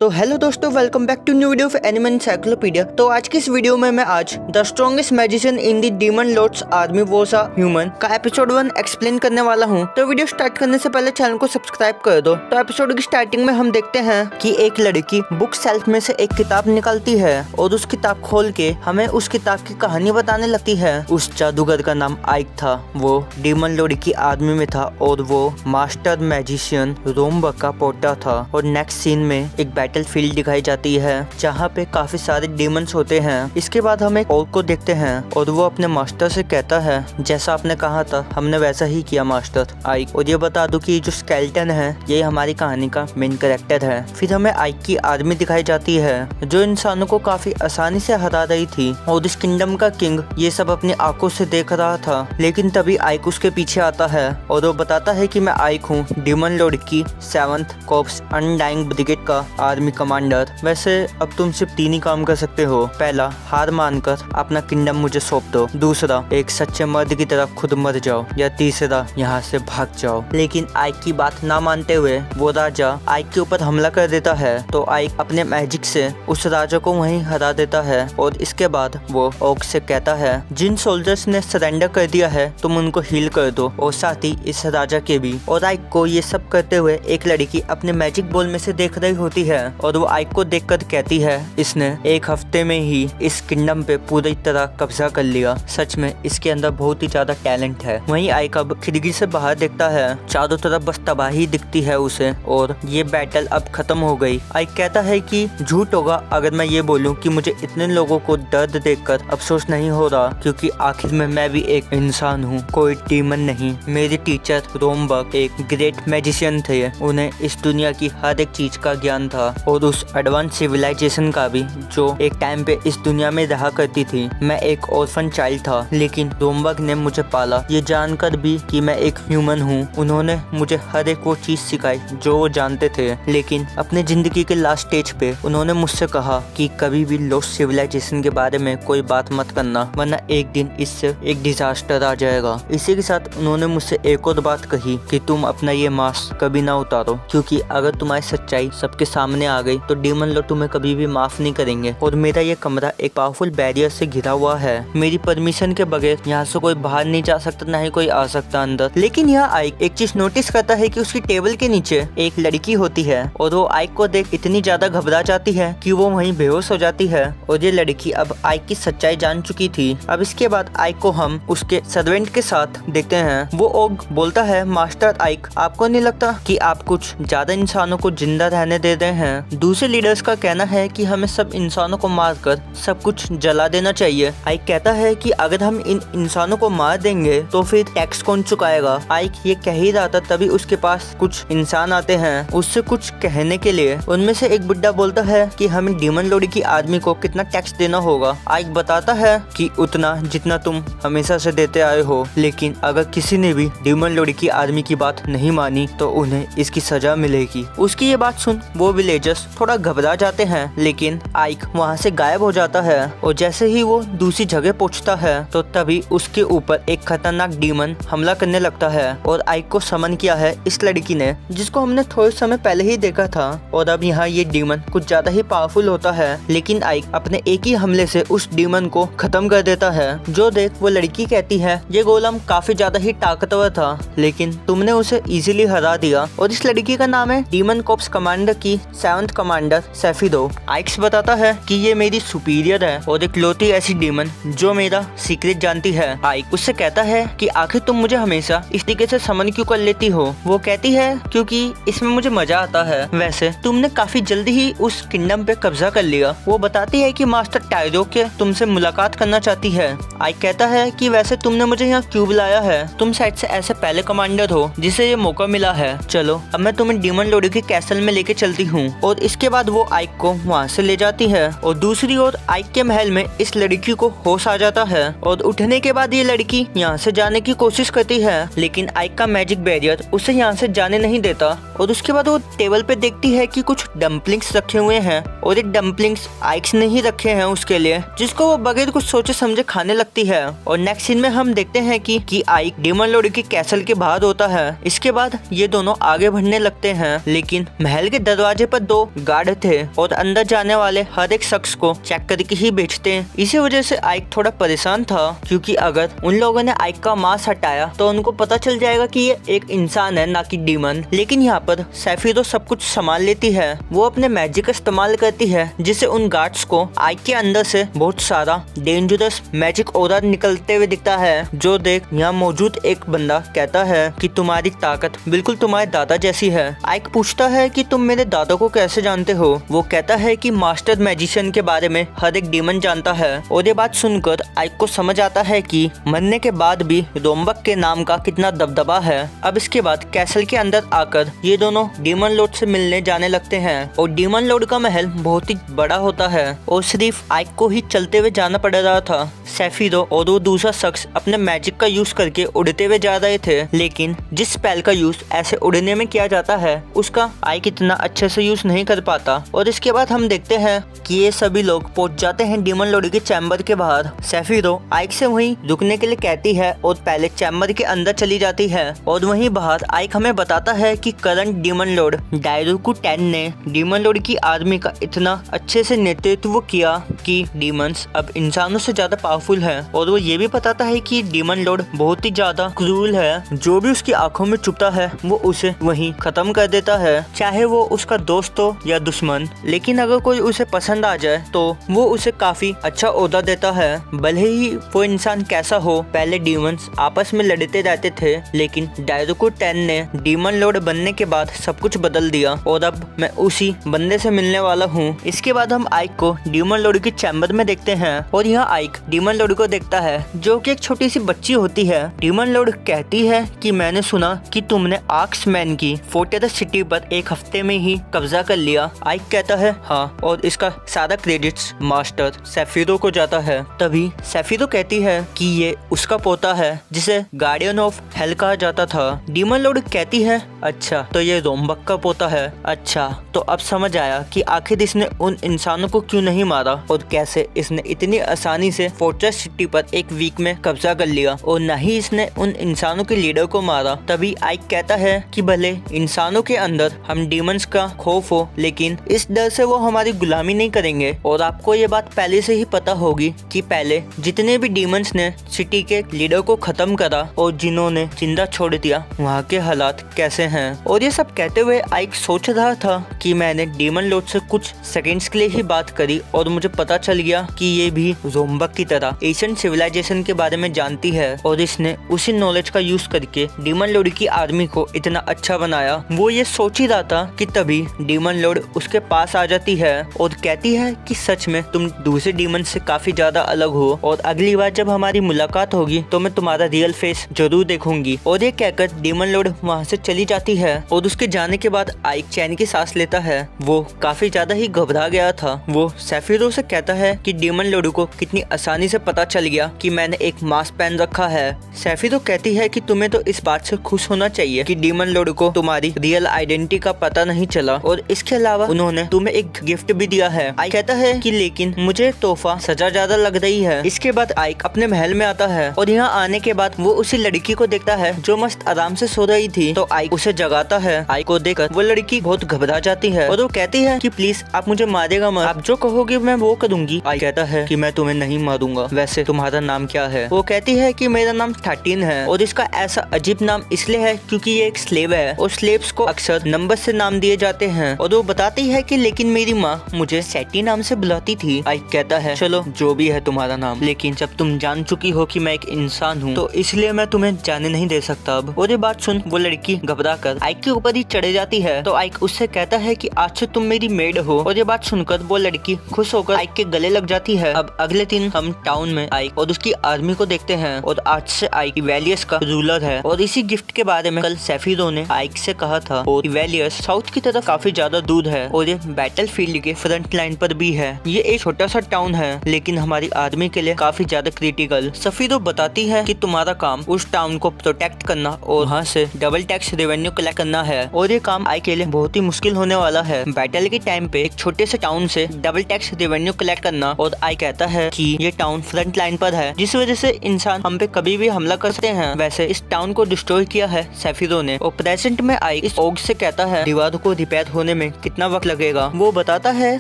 तो हेलो दोस्तों, welcome back to new video of anime encyclopedia. तो आज की इस वीडियो में मैं आज the strongest magician in the demon lord's army was a human का एपिसोड 1 एक्सप्लेन करने वाला हूँ। तो वीडियो स्टार्ट करने से पहले चैनल को सब्सक्राइब कर दो। तो एपिसोड की स्टार्टिंग में हम देखते हैं कि एक लड़की बुक सेल्फ में से एक किताब निकालती है और उस किताब खोल के हमें उस किताब की कहानी बताने लगती है। उस जादूगर का नाम आइक था, वो डीमन लॉर्ड की आर्मी में था और वो मास्टर मैजिशियन रोमबर्ग का पोता था। और नेक्स्ट सीन में एक बैटल फील्ड दिखाई जाती है जहाँ पे काफी सारे डीमंस होते हैं। इसके बाद हम एक ऑर्क को देखते हैं और वो अपने मास्टर से कहता है, जैसा आपने कहा था हमने वैसा ही किया मास्टर आइक। और ये बता दूं कि जो स्केलेटन है ये हमारी कहानी का मेन कैरेक्टर है। फिर हमें आइक की आर्मी दिखाई जाती है जो इंसानों को काफी आसानी से हरा रही थी और इस किंगडम का किंग ये सब अपनी आंखों से देख रहा था। लेकिन तभी आइक उसके पीछे आता है और वो बताता है कि मैं आइक हूँ, डीमन लॉर्ड की 7th कॉर्प्स अनडाइंग ब्रिगेड का आर्मी कमांडर। वैसे अब तुम सिर्फ 3 ही काम कर सकते हो। पहला, हार मानकर अपना किंगडम मुझे सौंप दो। दूसरा, एक सच्चे मर्द की तरह खुद मर जाओ। या तीसरा, यहाँ से भाग जाओ। लेकिन आइक की बात ना मानते हुए वो राजा आइक के ऊपर हमला कर देता है। तो आइक अपने मैजिक से उस राजा को वहीं हरा देता है और इसके बाद वो ऑर्क से कहता है, जिन सोल्जर्स ने सरेंडर कर दिया है तुम उनको हील कर दो और साथ ही इस राजा के भी। और आइक को ये सब करते हुए एक लड़की अपने मैजिक बॉल में से देख रही होती है और वो आइक को देखकर कहती है, इसने एक हफ्ते में ही इस किंगडम पे पूरी तरह कब्जा कर लिया। सच में इसके अंदर बहुत ही ज्यादा टैलेंट है। वहीं आइक अब खिड़की से बाहर देखता है, चारों तरफ बस तबाही दिखती है उसे और ये बैटल अब खत्म हो गई। आइक कहता है कि झूठ होगा अगर मैं ये बोलूं कि मुझे इतने लोगों को दर्द देखकर अफसोस नहीं हो रहा, क्योंकि आखिर में मैं भी एक इंसान हूँ, कोई डीमन नहीं। मेरे टीचर रोमबर्ग एक ग्रेट मैजिशियन थे, उन्हें इस दुनिया की हर एक चीज का ज्ञान था और उस एडवांस सिविलाइजेशन का भी जो एक टाइम पे इस दुनिया में रहा करती थी। मैं एक ऑर्फन चाइल्ड था लेकिन रोमबर्ग ने मुझे पाला, ये जानकर भी कि मैं एक ह्यूमन हूँ। उन्होंने मुझे हर एक वो चीज सिखाई जो वो जानते थे। लेकिन अपने जिंदगी के लास्ट स्टेज पे उन्होंने मुझसे कहा कि कभी भी लॉस्ट सिविलाइजेशन के बारे में कोई बात मत करना, वरना एक दिन इससे एक डिजास्टर आ जाएगा। इसी के साथ उन्होंने मुझसे एक और बात कही कि तुम अपना ये मास्क कभी ना उतारो, क्योंकि अगर तुम्हारी सच्चाई सबके सामने आ गई तो डीमन लॉर्ड तुम्हें कभी भी माफ नहीं करेंगे। और मेरा ये कमरा एक पावरफुल बैरियर से घिरा हुआ है, मेरी परमिशन के बगैर यहाँ से कोई बाहर नहीं जा सकता, ना ही कोई आ सकता अंदर। लेकिन यहाँ आइक एक चीज नोटिस करता है कि उसकी टेबल के नीचे एक लड़की होती है और वो आइक को देख इतनी ज्यादा घबरा जाती है कि वो वहीं बेहोश हो जाती है। और ये लड़की अब आइक की सच्चाई जान चुकी थी। अब इसके बाद आइक को हम उसके सर्वेंट के साथ देखते हैं। वो ओग बोलता है, मास्टर आइक, आपको नहीं लगता कि आप कुछ ज्यादा इंसानों को जिंदा रहने दे रहे हैं? दूसरे लीडर्स का कहना है कि हमें सब इंसानों को मारकर सब कुछ जला देना चाहिए। आइक कहता है कि अगर हम इन इंसानों को मार देंगे तो फिर टैक्स कौन चुकाएगा? आइक ये कह ही रहा था तभी उसके पास कुछ इंसान आते हैं उससे कुछ कहने के लिए। उनमें से एक बुड्ढा बोलता है कि हमें डीमन लॉर्ड की आर्मी को कितना टैक्स देना होगा। आइक बताता है कि उतना जितना तुम हमेशा से देते आए हो, लेकिन अगर किसी ने भी डीमन लॉर्ड की आर्मी की बात नहीं मानी तो उन्हें इसकी सजा मिलेगी। उसकी ये बात सुन वो विलेजर्स थोड़ा घबरा जाते हैं, लेकिन आइक वहाँ से गायब हो जाता है। और जैसे ही वो दूसरी जगह पहुँचता है तो तभी उसके ऊपर एक खतरनाक डीमन हमला करने लगता है और आइक को समन किया है इस लड़की ने, जिसको हमने थोड़े समय पहले ही देखा था। और अब यहाँ ये डीमन कुछ ज्यादा ही पावरफुल होता है, लेकिन आइक अपने एक ही हमले से उस डीमन को खत्म कर देता है। जो देख वो लड़की कहती है, ये गोलम काफी ज्यादा ही ताकतवर था लेकिन तुमने उसे इजीली हरा दिया। और इस लड़की का नाम है डीमन कॉर्प्स कमांडर की 7th कमांडर सेफिरो। आइक्स बताता है कि ये मेरी सुपीरियर है और इकलौती ऐसी डीमन जो मेरा सीक्रेट जानती है। आइक उससे कहता है कि आखिर तुम मुझे हमेशा इस तरीके से समन क्यों कर लेती हो? वो कहती है क्योंकि इसमें मुझे मजा आता है। वैसे तुमने काफी जल्दी ही उस किंगडम पे कब्जा कर लिया। वो बताती है कि मास्टर टायरो के तुमसे मुलाकात करना चाहती है। आइक कहता है कि वैसे तुमने मुझे यहाँ क्यों बुलाया है? तुम शायद से ऐसे पहले कमांडर हो जिसे ये मौका मिला है। चलो अब मैं तुम्हें डीमन लॉर्ड के कैसल में लेके चलती हूँ। और इसके बाद वो आइक को वहाँ से ले जाती है और दूसरी ओर आइक के महल में इस लड़की को होश आ जाता है और उठने के बाद ये लड़की यहाँ से जाने की कोशिश करती है, लेकिन आइक का मैजिक बैरियर उसे यहाँ से जाने नहीं देता। और उसके बाद वो टेबल पे देखती है कि कुछ डम्पलिंग्स रखे हुए हैं और ये डम्पलिंग्स आइक्स ने ही रखे हैं उसके लिए, जिसको वो बगैर कुछ सोचे समझे खाने लगती है। और नेक्स्ट सीन में हम देखते हैं कि आइक डीमन लॉर्ड के कैसल के बाहर होता है। इसके बाद ये दोनों आगे बढ़ने लगते हैं, लेकिन महल के दरवाजे पर 2 तो गार्ड थे और अंदर जाने वाले हर एक शख्स को चेक करके ही बेचते हैं। इसी वजह से आइक थोड़ा परेशान था, क्योंकि अगर उन लोगों ने आइक का मांस हटाया तो उनको पता चल जाएगा कि ये एक इंसान है, ना कि डीमन। लेकिन यहाँ पर सेफिरो सब कुछ संभाल लेती है। वो अपने मैजिक का इस्तेमाल करती है, जिससे उन गार्ड्स को आइक के अंदर से बहुत सारा डेंजरस मैजिक ऑरा निकलते हुए दिखता है। जो देख यहाँ मौजूद एक बंदा कहता है कि तुम्हारी ताकत बिल्कुल तुम्हारे दादा जैसी है। आइक पूछता है कि तुम मेरे दादा को कैसे जानते हो। वो कहता है कि मास्टर मैजिशियन के बारे में हर एक डीमन जानता है। और ये बात सुनकर आइक को समझ आता है कि मरने के बाद भी रोम्बक के नाम का कितना दबदबा है। अब इसके बाद कैसल के अंदर आकर ये दोनों डीमन लॉर्ड से मिलने जाने लगते हैं। और डीमन लॉर्ड का महल बहुत ही बड़ा होता है और सिर्फ आइक को ही चलते हुए जाना पड़ रहा था। सेफिरो और वो दूसरा शख्स अपने मैजिक का यूज करके उड़ते हुए जा रहे थे, लेकिन जिस स्पेल का यूज ऐसे उड़ने में किया जाता है उसका आइक इतना अच्छे से यूज नहीं कर पाता। और इसके बाद हम देखते हैं कि ये सभी लोग पहुंच जाते हैं डीमन लॉर्ड के चैम्बर के बाहर। सेफिरो आइक से वहीं रुकने के लिए कहती है और पहले चैम्बर के अंदर चली जाती है। और वहीं बाहर आइक हमें बताता है कि करंट डीमन लॉर्ड डायरुकु 10 ने डीमन लॉर्ड की आर्मी का इतना अच्छे से नेतृत्व किया कि डीमंस अब इंसानों से ज्यादा पावरफुल है। और वो ये भी बताता है कि डीमन लॉर्ड बहुत ही ज्यादा क्रूर है, जो भी उसकी आंखों में चुभता है वो उसे वहीं खत्म कर देता है, चाहे वो उसका दोस्त हो या दुश्मन। लेकिन अगर कोई उसे पसंद आ जाए तो वो उसे काफी अच्छा ओहदा देता है, भले ही वो इंसान कैसा हो। पहले डीमंस आपस में लड़ते रहते थे, लेकिन डायरुकु 10 ने डीमन लॉर्ड बनने के बाद सब कुछ बदल दिया और अब मैं उसी बंदे से मिलने वाला हूँ। इसके बाद हम आइक को डीमन लॉर्ड के चैम्बर में देखते हैं और यहाँ आइक डीमन लॉर्ड को देखता है, जो कि एक छोटी सी बच्ची होती है। डीमन लॉर्ड कहती है कि मैंने सुना कि तुमने आर्क्समैन की फोर्ट्रेस सिटी पर एक हफ्ते में ही कब्जा कर लिया। आइक कहता है हाँ, और इसका सारा क्रेडिट्स मास्टर सेफिरो को जाता है। तभी सेफिरो कहती है कि ये उसका पोता है जिसे गार्डियन ऑफ हेल कहा जाता था। डीमन लॉर्ड कहती है अच्छा, तो ये रोम्बक का पोता है। अच्छा, तो अब समझ आया कि आखिर इसने उन इंसानों को क्यों नहीं मारा और कैसे इसने इतनी आसानी से फोर्ट्रेस सिटी पर एक वीक में कब्जा कर लिया, और न ही इसने उन इंसानों के लीडर को मारा। तभी आइक कहता है कि भले इंसानों के अंदर हम डीमंस का खौफ हो, लेकिन इस डर से वो हमारी गुलामी नहीं करेंगे। और आपको ये बात पहले से ही पता होगी कि पहले जितने भी डीमंस ने सिटी के लीडर को खत्म करा और जिन्होंने जिंदा छोड़ दिया, वहाँ के हालात कैसे हैं। और ये सब कहते हुए आइक सोच रहा था कि मैंने डीमन लॉर्ड से कुछ सेकंड्स के लिए ही बात करी और मुझे पता चल गया कि ये भी रोम्बक की तरह एशियन सिविलाइजेशन के बारे में जानती है और इसने उसी नॉलेज का यूज करके डीमन लॉर्ड की आर्मी को इतना अच्छा बनाया। वो ये सोच ही रहा था कि तभी डीमन लॉर्ड उसके पास आ जाती है और कहती है कि सच में तुम दूसरे डीमन से काफी ज्यादा अलग हो और अगली बार जब हमारी मुलाकात होगी तो मैं तुम्हारा रियल फेस जरूर देखूंगी। और ये कहकर डीमन लॉर्ड वहाँ से चली जाती है और उसके जाने के बाद आइक चैन की सांस लेता है। वो काफी ज्यादा ही घबरा गया था। वो सेफिरो से कहता है कि डीमन लॉर्ड को कितनी आसानी से पता चल गया कि मैंने एक मास्क पहन रखा है। सेफिरो कहती है कि तुम्हें तो इस बात से खुश होना चाहिए कि डीमन लॉर्ड को तुम्हारी रियल आइडेंटिटी का पता नहीं चला और इसके अलावा उन्होंने तुम्हें एक गिफ्ट भी दिया है। आइक कहता है कि लेकिन मुझे तोहफा सजा ज्यादा लग रही है। इसके बाद आइक अपने महल में आता है और यहाँ आने के बाद वो उसी लड़की को देखता है जो मस्त आराम से सो रही थी। तो आइक उसे जगाता है। आइक को देखकर वो लड़की बहुत घबरा जाती है और वो कहती है कि प्लीज आप मुझे मारेगा मत, आप जो कहोगे मैं वो करूंगी। आइक कहता है कि मैं तुम्हें नहीं मारूंगा, वैसे तुम्हारा नाम क्या है। वो कहती है कि मेरा नाम 13 है और इसका ऐसा अजीब नाम इसलिए है क्योंकि ये एक स्लेव है और स्लेव्स को अक्सर नंबर से नाम दिए जाते हैं। और वो बताती है कि लेकिन मेरी माँ मुझे सैटी नाम से बुलाती थी। आइक कहता है चलो जो भी है तुम्हारा नाम, लेकिन जब तुम जान चुकी हो कि मैं एक इंसान हूँ तो इसलिए मैं तुम्हें जाने नहीं दे सकता अब। और ये बात सुन वो लड़की घबरा कर आइक के ऊपर ही चढ़े जाती है। तो आइक उससे कहता है कि आज से तुम मेरी मेड हो। और ये बात सुनकर वो लड़की खुश होकर आइक के गले लग जाती है। अब अगले दिन हम टाउन में आइक और उसकी आर्मी को देखते हैं और आज से आइक इवेलियस का रूलर है। और इसी गिफ्ट के बारे में कल सेफिरो ने आइक से कहा था। और इवेलियस साउथ की तरफ काफी ज्यादा दूर है और ये बैटल फील्ड के फ्रंट लाइन पर भी है। ये एक छोटा सा टाउन है लेकिन हमारी आर्मी के लिए काफी ज्यादा क्रिटिकल। सेफिरो बताती है कि तुम्हारा काम उस टाउन को प्रोटेक्ट करना और वहाँ से डबल टैक्स रेवेन्यू कलेक्ट करना है और ये काम आइक के लिए बहुत ही मुश्किल होने वाला है बैटल के टाइम पे एक छोटे से टाउन से डबल टैक्स रेवेन्यू कलेक्ट करना। और आई कहता है कि ये टाउन फ्रंट लाइन पर है, जिस वजह से इंसान हम पे कभी भी हमला कर सकते हैं। वैसे इस टाउन को डिस्ट्रॉय किया है सेफिरो ने। और प्रेजेंट में आई इस ओग से कहता है दीवारों को रिपेयर होने में कितना वक्त लगेगा। वो बताता है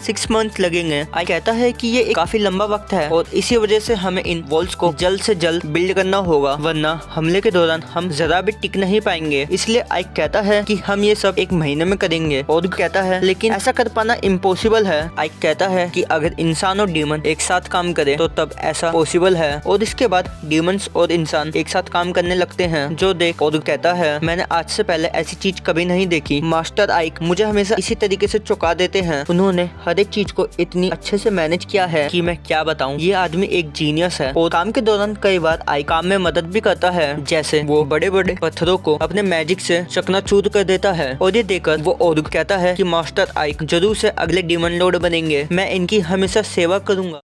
6 मंथ लगेंगे। आई कहता है कि ये काफी लंबा वक्त है और इसी वजह से हमें इन वॉल्स को जल्द से जल्द बिल्ड करना होगा, वरना हमले के दौरान हम जरा भी टिक नहीं पाएंगे। इसलिए आई कहता है कि हम ये सब 1 महीने में करेंगे। और कहता है लेकिन ऐसा कर पाना इम्पॉसिबल है। आई कहता है कि अगर इंसान और डीमन एक साथ काम करे तो तब ऐसा पॉसिबल है। और इसके बाद डीमंस और इंसान एक साथ काम करने लगते हैं जो देख और कहता है मैंने आज से पहले ऐसी चीज कभी नहीं देखी। मास्टर आइक मुझे हमेशा इसी तरीके से चौंका देते हैं। उन्होंने हर एक चीज को इतनी अच्छे से मैनेज किया है कि मैं क्या बताऊं। ये आदमी एक जीनियस है। और काम के दौरान कई बार आई काम में मदद भी करता है, जैसे वो बड़े बड़े पत्थरों को अपने मैजिक से चकनाचूर कर देता है। और ये देखकर वो और कहता है कि मास्टर आइक जरूर से अगले डीमन लॉर्ड बनेंगे, मैं इनकी हमेशा सेवा करूंगा।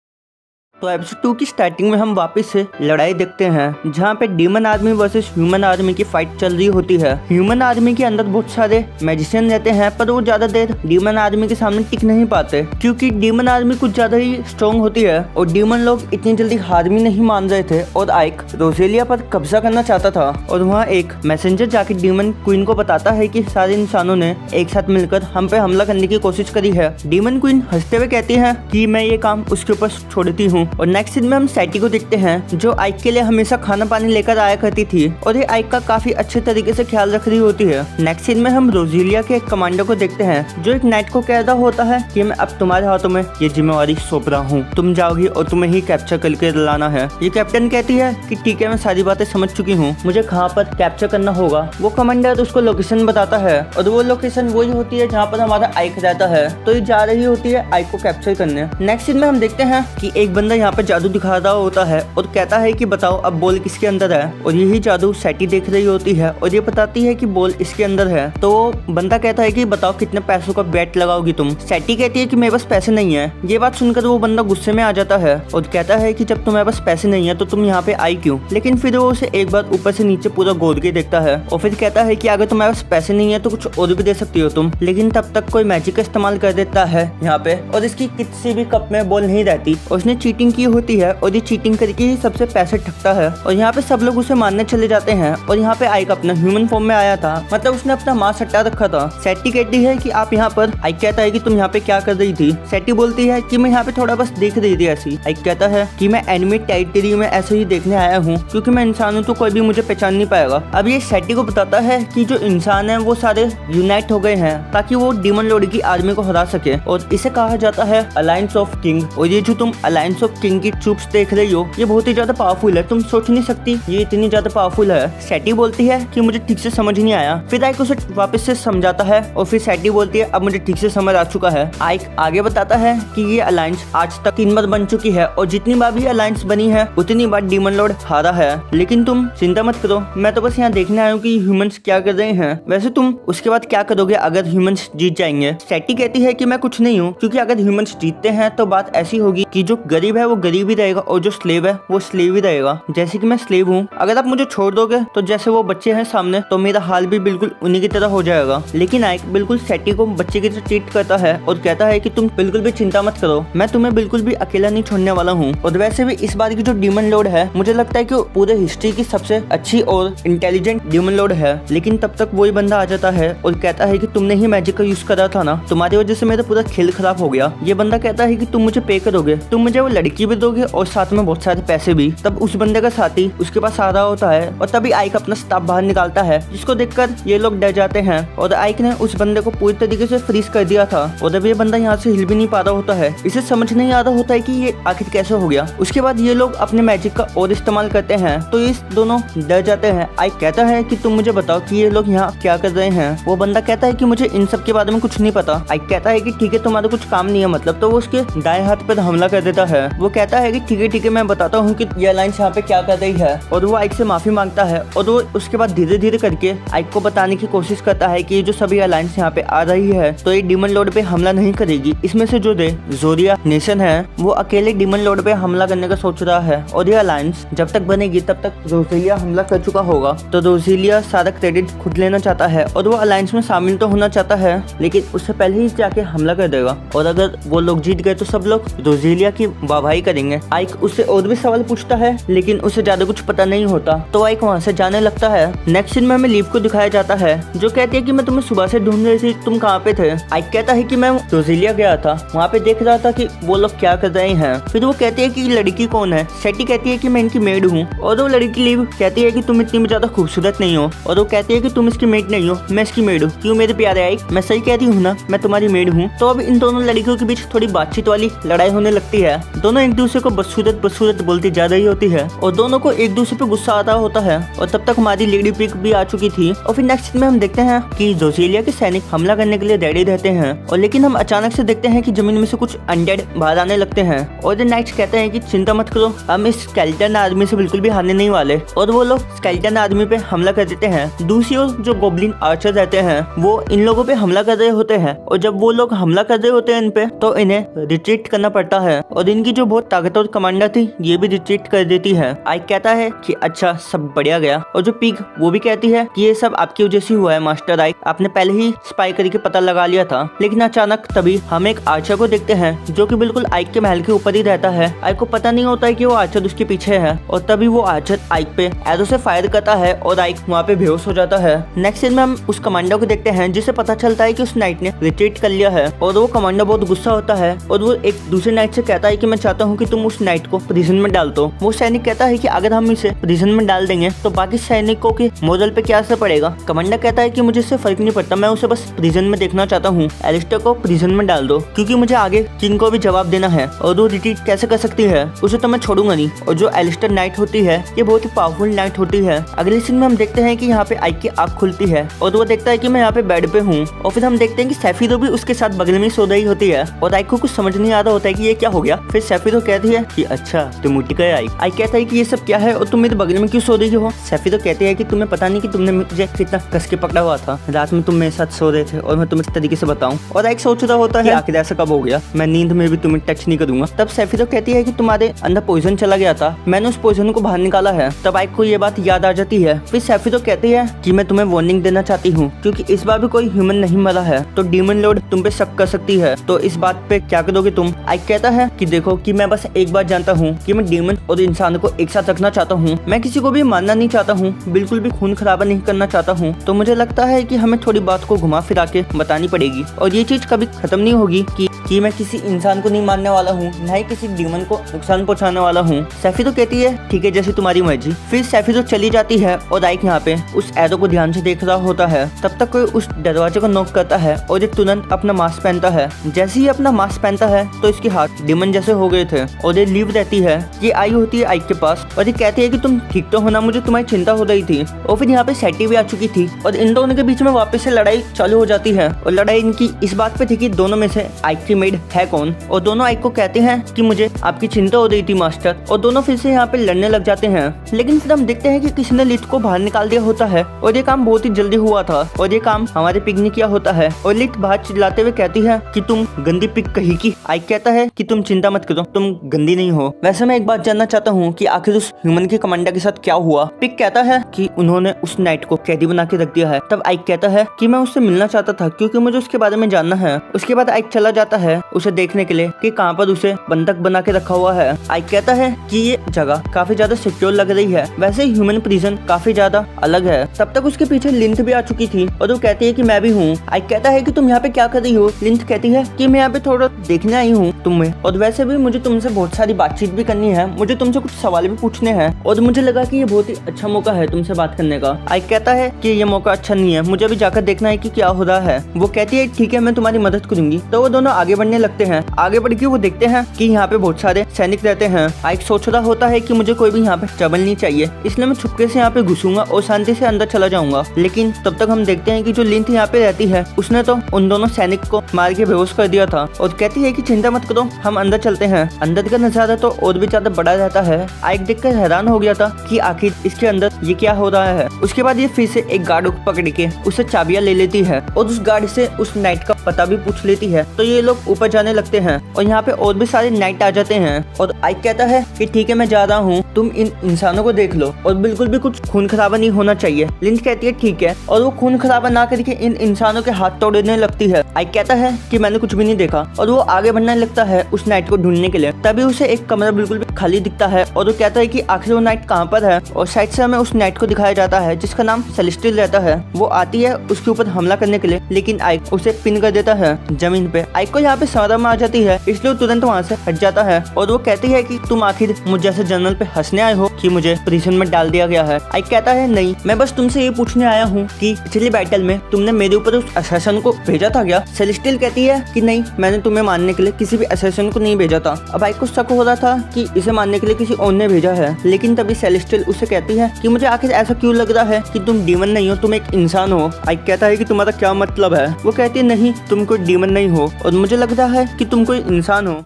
तो एपिसोड 2 की स्टार्टिंग में हम वापस से लड़ाई देखते हैं, जहाँ पे demon army versus human army की फाइट चल रही होती है। ह्यूमन आर्मी के अंदर बहुत सारे मैजिशियन रहते हैं, पर वो ज्यादा देर डीमन आर्मी के सामने टिक नहीं पाते, क्योंकि डीमन आर्मी कुछ ज्यादा ही स्ट्रॉन्ग होती है और डीमन लोग इतनी जल्दी हार भी नहीं मान रहे थे। और आइक रोजेलिया पर कब्जा करना चाहता था और वहाँ एक मैसेंजर जाके डीमन क्वीन को बताता है कि सारे इंसानों ने एक साथ मिलकर हम पे हमला करने की कोशिश करी है। डीमन क्वीन हंसते हुए कहती है कि मैं ये काम उसके ऊपर छोड़ती हूँ। और नेक्स्ट सीन में हम सैटी को देखते हैं, जो आइक के लिए हमेशा खाना पानी लेकर आया करती थी और ये आइक का काफी अच्छे तरीके से ख्याल रख रही होती है। नेक्स्ट सीन में हम रोजेलिया के एक कमांडर को देखते हैं, जो एक नाइट को कह रहा होता है कि मैं अब तुम्हारे हाथों में ये जिम्मेवारी सौंप रहा हूँ, तुम जाओगी और तुम्हें ही कैप्चर करके लाना है। ये कैप्टन कहती है कि ठीक है, मैं सारी बातें समझ चुकी हूँ, मुझे कहाँ पर कैप्चर करना होगा। वो कमांडर उसको लोकेशन बताता है और वो लोकेशन वही होती है जहाँ पर हमारा आइक रहता है। तो ये जा रही होती है आइक को कैप्चर करने। नेक्स्ट सीन में हम देखते हैं कि एक बंदा यहाँ पर जादू दिखा रहा होता है और कहता है कि बताओ अब बॉल किसके अंदर है। और यही जादू सैटी देख रही होती है और ये बताती है कि बॉल इसके अंदर है। तो बंदा कहता है कि बताओ कितने पैसों का बेट लगाओगी तुम। सैटी कहती है कि मेरे पास पैसे नहीं है। ये बात सुनकर वो बंदा गुस्से में आ जाता है और कहता है कि जब तुम्हारे पास पैसे नहीं है तो तुम यहाँ पे आई क्यों। लेकिन फिर वो उसे एक बार ऊपर से नीचे पूरा घोर के देखता है और फिर कहता है कि अगर तुम्हारे पास पैसे नहीं है तो कुछ और भी दे सकती हो तुम। लेकिन तब तक कोई मैजिक का इस्तेमाल कर देता है यहाँ पे और इसकी किसी भी कप में बॉल नहीं रहती और उसने चीटिंग की होती है और ये चीटिंग करके ही सबसे पैसे ठगता है। और यहाँ पे सब लोग उसे मारने चले जाते हैं। और यहाँ पे आइक अपना ह्यूमन फॉर्म में आया था, मतलब उसने अपना मास्क हटा रखा था। सैटी कहती है कि आप यहाँ पर। आइक कहता है कि तुम यहाँ पे क्या कर रही थी। सैटी बोलती है कि मैं यहाँ पे थोड़ा बस देख रही थी ऐसी। आइक कहता है कि मैं एनिमी टेरिटरी में ऐसे ही देखने आया हूँ, क्योंकि मैं इंसान हूँ तो कोई भी मुझे पहचान नहीं पाएगा। अब ये सैटी को बताता है कि जो इंसान है वो सारे यूनाइट हो गए हैं ताकि वो डीमन लॉर्ड की आर्मी को हरा सके और इसे कहा जाता है अलायंस ऑफ किंग। और ये जो तुम अलायंस ऑफ किंग की ट्रूप्स देख रही हो ये बहुत ही ज्यादा पावरफुल है, तुम सोच नहीं सकती ये इतनी ज्यादा पावरफुल है। सैटी बोलती है कि मुझे ठीक से समझ नहीं आया। फिर आइक उसे वापस से समझाता है और फिर सैटी बोलती है अब मुझे ठीक से समझ आ चुका है। आइक आगे बताता है कि ये अलायंस आज तक 3 बार बन चुकी है और जितनी बार भी अलायंस बनी है उतनी बार डीमन लॉर्ड हारा है। लेकिन तुम चिंता मत करो, मैं तो बस यहाँ देखने आया हूँ कि ह्यूमंस क्या कर रहे हैं। वैसे तुम उसके बाद क्या करोगे अगर ह्यूमंस जीत जाएंगे। सैटी कहती है कि मैं कुछ नहीं हूँ, क्योंकि अगर ह्यूमंस जीतते हैं तो बात ऐसी होगी कि जो गरीब है वो गरीब ही रहेगा और जो स्लेव है वो स्लेव ही रहेगा। जैसे कि मैं स्लेव हूँ, अगर आप मुझे छोड़ दोगे तो जैसे वो बच्चे हैं सामने तो मेरा हाल भी बिल्कुल उन्हीं की तरह हो जाएगा। लेकिन आइक बिल्कुल सैटी को बच्चे की तरह ट्रीट करता है और कहता है कि तुम बिल्कुल भी चिंता मत करो, मैं तुम्हें बिल्कुल भी अकेला नहीं छोड़ने वाला हूँ। और वैसे भी इस बार की जो डीमन लॉर्ड है मुझे लगता है कि पूरे हिस्ट्री की सबसे अच्छी और इंटेलिजेंट डीमन लॉर्ड है। लेकिन तब तक वही बंदा आ जाता है और कहता है कि तुमने ही मैजिक का यूज करा था ना, तुम्हारी वजह से मेरा पूरा खेल खराब हो गया। ये बंदा कहता है कि तुम मुझे पे करोगे, तुम मुझे वो लड़की भी दोगे और साथ में बहुत सारे पैसे भी। तब उस बंदे का साथी उसके पास आ रहा होता है और तभी आइक अपना स्टाफ बाहर निकालता है, जिसको देखकर ये लोग डर जाते हैं। और आइक ने उस बंदे को पूरी तरीके से फ्रीज कर दिया था और अब ये बंदा यहाँ से हिल भी नहीं पा रहा होता है। इसे समझ नहीं आ रहा होता है कि ये आखिर कैसे हो गया। उसके बाद ये लोग अपने मैजिक का और इस्तेमाल करते हैं तो इस दोनों डर जाते हैं। आइक कहता है कि तुम मुझे बताओ कि ये लोग यहाँ क्या कर रहे हैं। वो बंदा कहता है कि मुझे इन सब के बारे में कुछ नहीं पता। आइक कहता है कि ठीक है तुम्हारा कुछ काम नहीं है मतलब। तो वो उसके दाएं हाथ पर हमला कर देता है वो कहता है कि ठीक है मैं बताता हूँ कि ये अलायंस यहाँ पे क्या कर रही है, और वो आइक से माफी मांगता है और वो उसके बाद धीरे धीरे करके आइक को बताने की कोशिश करता है कि जो सभी अलायंस यहाँ पे आ रही है तो ये डीमन लॉर्ड पे हमला नहीं करेगी। इसमें से जो जोरिया नेशन है वो अकेले डीमन लॉर्ड पे हमला करने का सोच रहा है, और ये अलायंस जब तक बनेगी तब तक रोजेलिया हमला कर चुका होगा। तो रोजेलिया सारा क्रेडिट खुद लेना चाहता है और वो अलायंस में शामिल तो होना चाहता है, लेकिन उससे पहले ही जाके हमला कर देगा, और अगर वो लोग जीत गए तो सब लोग रोजेलिया की वाहवाही करेंगे। आइक उससे और भी सवाल पूछता है लेकिन उसे ज्यादा कुछ पता नहीं होता, तो आइक वहाँ से जाने लगता है। नेक्स्ट सीन में हमें लीव को दिखाया जाता है जो कहती है कि मैं तुम्हें सुबह से ढूंढ रही थी, तुम कहाँ पे थे। आइक कहता है कि मैं रोजेलिया गया था, वहाँ पे देख रहा था कि वो लोग क्या कर रहे हैं। फिर वो कहती है कि लड़की कौन है। सेटी कहती है कि मैं इनकी मेड हूँ, और वो लड़की लीव कहती है कि तुम इतनी भी ज्यादा खूबसूरत नहीं हो, और वो कहती है कि तुम इसकी मेड नहीं हो, मैं इसकी मेड हूँ। क्यों मेरे प्यारे आइक, मैं सही कहती हूँ ना, मैं तुम्हारी मेड हूँ। तो अब इन दोनों लड़कियों के बीच थोड़ी बातचीत वाली लड़ाई होने लगती है। दोनों एक दूसरे को बदसूरत बोलती जा रही होती है और दोनों को एक दूसरे पे गुस्सा आता होता है, और तब तक हमारी लेडी पिग भी आ चुकी थी। और फिर नेक्स्ट में हम देखते हैं कि रोजेलिया के सैनिक हमला करने के लिए रेडी रहते हैं, और लेकिन हम अचानक से देखते हैं कि जमीन में से कुछ अनडेड बाहर आने लगते हैं, और द नाइट्स कहते हैं कि चिंता मत करो, हम इस स्केलेटन आर्मी से बिल्कुल भी हारने नहीं वाले, और वो लोग स्केलेटन आर्मी पे हमला कर देते हैं। दूसरी ओर जो गोब्लिन आर्चर रहते हैं वो इन लोगों पे हमला कर रहे होते हैं, और जब वो लोग हमला कर रहे होते हैं इन पे तो इन्हें रिट्रीट करना पड़ता है, और इनकी जो बहुत ताकतवर कमांडर थी ये भी रिट्रीट कर देती है। आइक कहता है कि अच्छा सब बढ़िया गया, और जो पिग वो भी कहती है कि ये सब आपकी वजह से हुआ है मास्टर आइक, आपने पहले ही स्पाई करके पता लगा लिया था। लेकिन अचानक तभी हम एक आर्चर को देखते हैं जो कि बिल्कुल आइक के महल के ऊपर ही रहता है। आइक को पता नहीं होता है कि वो आर्चर उसके पीछे है, और तभी वो आर्चर आइक पे एरो से फायर करता है और आइक वहाँ पे बेहोश हो जाता है। नेक्स्ट सीन में हम उस कमांडर को देखते हैं जिसे पता चलता है कि उस नाइट ने रिट्रीट कर लिया है, और वो कमांडर बहुत गुस्सा होता है, और वो एक दूसरे नाइट से कहता है कि मैं चाहता हूँ कि तुम उस नाइट को प्रिजन में डाल दो। वो सैनिक कहता है कि अगर हम इसे प्रिजन में डाल देंगे तो बाकी सैनिकों के मोरल पे क्या असर पड़ेगा। कमांडर कहता है कि मुझे इससे फर्क नहीं पड़ता, मैं उसे बस प्रिजन में देखना चाहता हूँ, एलिस्टर को प्रिजन में डाल दो, क्योंकि मुझे आगे किंग को भी जवाब देना है, और वो रिट्रीट कैसे कर सकती है उसे तो मैं छोड़ूंगा नहीं। और जो एलिस्टर नाइट होती है ये बहुत ही पावरफुल नाइट होती है। अगले सीन में हम देखते हैं कि यहाँ पे आइक की आँख खुलती है और वो देखता है कि मैं यहाँ पे बेड पे हूँ, और फिर हम देखते हैं कि सैफिरो भी उसके साथ बगल में सो रही होती है, और आइक को कुछ समझ नहीं आता होता है कि ये क्या हो गया। फिर सैफिरो कहती है कि अच्छा तुम उठ गए आइक। आइक कहता है कि ये सब क्या है और तुम मेरे बगल में क्यों सो रही हो। सैफिरो कहते हैं कि तुम्हें पता नहीं कि तुमने मुझे कितना कस के पकड़ा हुआ था, रात में तुम मेरे साथ सो रहे थे और मैं तुम्हें इस तरीके से बताऊं। और आइक सोच रहा होता है आखिर ऐसा कब हो गया, मैं नींद में भी तुम्हें टच नहीं करूंगा। तब सैफिरो कहती है कि तुम्हारे अंदर पॉइजन चला गया था, मैंने उस पॉइजन को बाहर निकाला है। तब आइक को ये बात याद आ जाती है। फिर सैफिरो कहती है कि मैं तुम्हें वार्निंग देना चाहती हूँ क्योंकि इस बार भी कोई ह्यूमन नहीं मरा है, तो डीमन लॉर्ड तुम पे शक कर सकती है, तो इस बात पे क्या करोगे तुम। आइक कहता है कि देखो कि मैं बस एक बात जानता हूँ कि मैं डीमन और इंसान को एक साथ रखना चाहता हूँ, मैं किसी को भी मारना नहीं चाहता हूँ, बिल्कुल भी खून खराबा नहीं करना चाहता हूँ। तो मुझे लगता है कि हमें थोड़ी बात को घुमा फिरा के बतानी पड़ेगी, और ये चीज कभी खत्म नहीं होगी कि मैं किसी इंसान को नहीं मारने वाला हूँ, न ही किसी डीमन को नुकसान पहुँचाने वाला हूँ। सैफिरो कहती है ठीक है जैसे तुम्हारी मर्जी। फिर सैफिरो चली जाती है और आइक यहाँ पे उस एरो को ध्यान से देख रहा होता है। तब तक कोई उस दरवाजे को नॉक करता है और ये तुरंत अपना मास्क पहनता है। जैसे ही अपना मास्क पहनता है तो इसके हाथ डीमन जैसे हो गए थे, और ये लीव रहती है। ये आई होती है आइक के पास और ये कहती है कि तुम ठीक तो हो ना, मुझे तुम्हारी चिंता हो रही थी। और फिर यहाँ पे सेटी भी आ चुकी थी और इन दोनों के बीच में वापस से लड़ाई चालू हो जाती है, और लड़ाई इनकी इस बात पे थी कि दोनों में से आइक की मेड है कौन। और दोनों आइक को कहते हैं कि मुझे आपकी चिंता हो रही थी मास्टर, और दोनों फिर से यहाँ पे लड़ने लग जाते हैं। लेकिन फिर हम देखते हैं कि किसी ने लिट को बाहर निकाल दिया होता है, और ये काम बहुत ही जल्दी हुआ था, और ये काम हमारे पिग ने किया होता है। और लिट बाहर चिल्लाते हुए कहती है कि तुम गंदी पिग कहीं की। आइक कहता है कि तुम चिंता मत करो, तुम गंदी नहीं हो। वैसे मैं एक बात जानना चाहता हूँ कि आखिर उस ह्यूमन के कमांडर के साथ क्या हुआ। पिग कहता है कि उन्होंने उस नाइट को कैदी बना के रख दिया है। तब आइक कहता है कि मैं उससे मिलना चाहता था क्योंकि मुझे उसके बारे में जानना है। उसके बाद आइक चला जाता है उसे देखने के लिए कि कहाँ पर उसे बंधक बना के रखा हुआ है। आइक कहता है कि ये जगह काफी ज्यादा सिक्योर लग रही है, वैसे ह्यूमन प्रिजन काफी ज्यादा अलग है। तब तक उसके पीछे लिंथ भी आ चुकी थी और वो कहती है कि मैं भी हूँ। आइक कहता है कि तुम यहाँ पे क्या कर रही हो। लिंथ कहती है कि मैं यहाँ पे थोड़ा देखने आई हूँ तुम्हें, और वैसे भी मुझे तुमसे बहुत सारी बातचीत भी करनी है, मुझे तुमसे कुछ सवाल भी पूछने हैं, और मुझे लगा कि ये बहुत ही अच्छा मौका है तुमसे बात करने का। आइक कहता है कि ये मौका अच्छा नहीं है, मुझे भी जाकर देखना है कि क्या हो रहा है। वो कहती है ठीक है मैं तुम्हारी मदद करूंगी। तो वो दोनों आगे बढ़ने लगते हैं। आगे बढ़ के वो देखते हैं कि यहाँ पे बहुत सारे सैनिक रहते हैं। आइक सोच रहा होता है कि मुझे कोई भी यहाँ पे ट्रबल नहीं चाहिए, इसलिए मैं छुपके से यहाँ पे घुसूंगा और शांति से अंदर चला जाऊंगा। लेकिन तब तक हम देखते हैं कि जो लिंथ यहाँ पे रहती है उसने तो उन दोनों सैनिक को मार के बेहोश कर दिया था, और कहती है कि चिंता मत करो हम अंदर चलते हैं। अंदर का नजारा तो और भी ज्यादा बड़ा रहता है। आइक देखकर हैरान हो गया था कि आखिर इसके अंदर ये क्या हो रहा है। उसके बाद ये फिर से एक गार्ड को पकड़ के उससे चाबियां ले लेती है और उस गार्ड से उस नाइट का पता भी पूछ लेती है। तो ये लोग ऊपर जाने लगते हैं और यहाँ पे और भी सारे नाइट आ जाते हैं और आइक कहता है कि ठीक है मैं जा रहा हूँ, तुम इन इंसानों को देख लो और बिल्कुल भी कुछ खून खराबा नहीं होना चाहिए। लिंच कहती है ठीक है और वो खून खराबा ना करके इन इंसानों के हाथ तोड़ने लगती है। आइक कहता है कि मैंने कुछ भी नहीं देखा और वो आगे बढ़ने लगता है उस नाइट को ढूंढने के लिए। तभी उसे एक कमरा बिल्कुल भी खाली दिखता है और वो कहता है कि आखिर वो नाइट कहाँ पर है और साइड से हमें उस नाइट को दिखाया जाता है जिसका नाम सेलेस्टियल रहता है। वो आती है उसके ऊपर हमला करने के लिए, लेकिन आइक उसे पिन कर देता है जमीन पे। आइक को यहाँ पे समझ में आ जाती है, इसलिए तुरंत वहाँ से हट जाता है और वो कहती है कि तुम आखिर मुझ जैसे जनरल पे हंसने आए हो कि मुझे प्रिजन में डाल दिया गया है। आइक कहता है नहीं, मैं बस तुमसे ये पूछने आया हूँ कि पिछली बैटल में तुमने मेरे ऊपर उस असैसिन को भेजा था क्या। सेलेस्टियल कहती है कि नहीं, मैंने तुम्हें मारने के लिए किसी भी असैसिन को नहीं भेजा था। अब आइक को शक हो रहा था कि इसे मारने के लिए किसी और ने भेजा है, लेकिन तभी सेलेस्टियल उसे कहती है कि मुझे आखिर ऐसा क्यों लग रहा है कि तुम डीमन नहीं हो, तुम एक इंसान हो। आइक कहता है कि तुम्हारा क्या मतलब है। वो कहती है नहीं, तुम कोई डीमन नहीं हो और मुझे लग रहा है कि तुम कोई इंसान हो।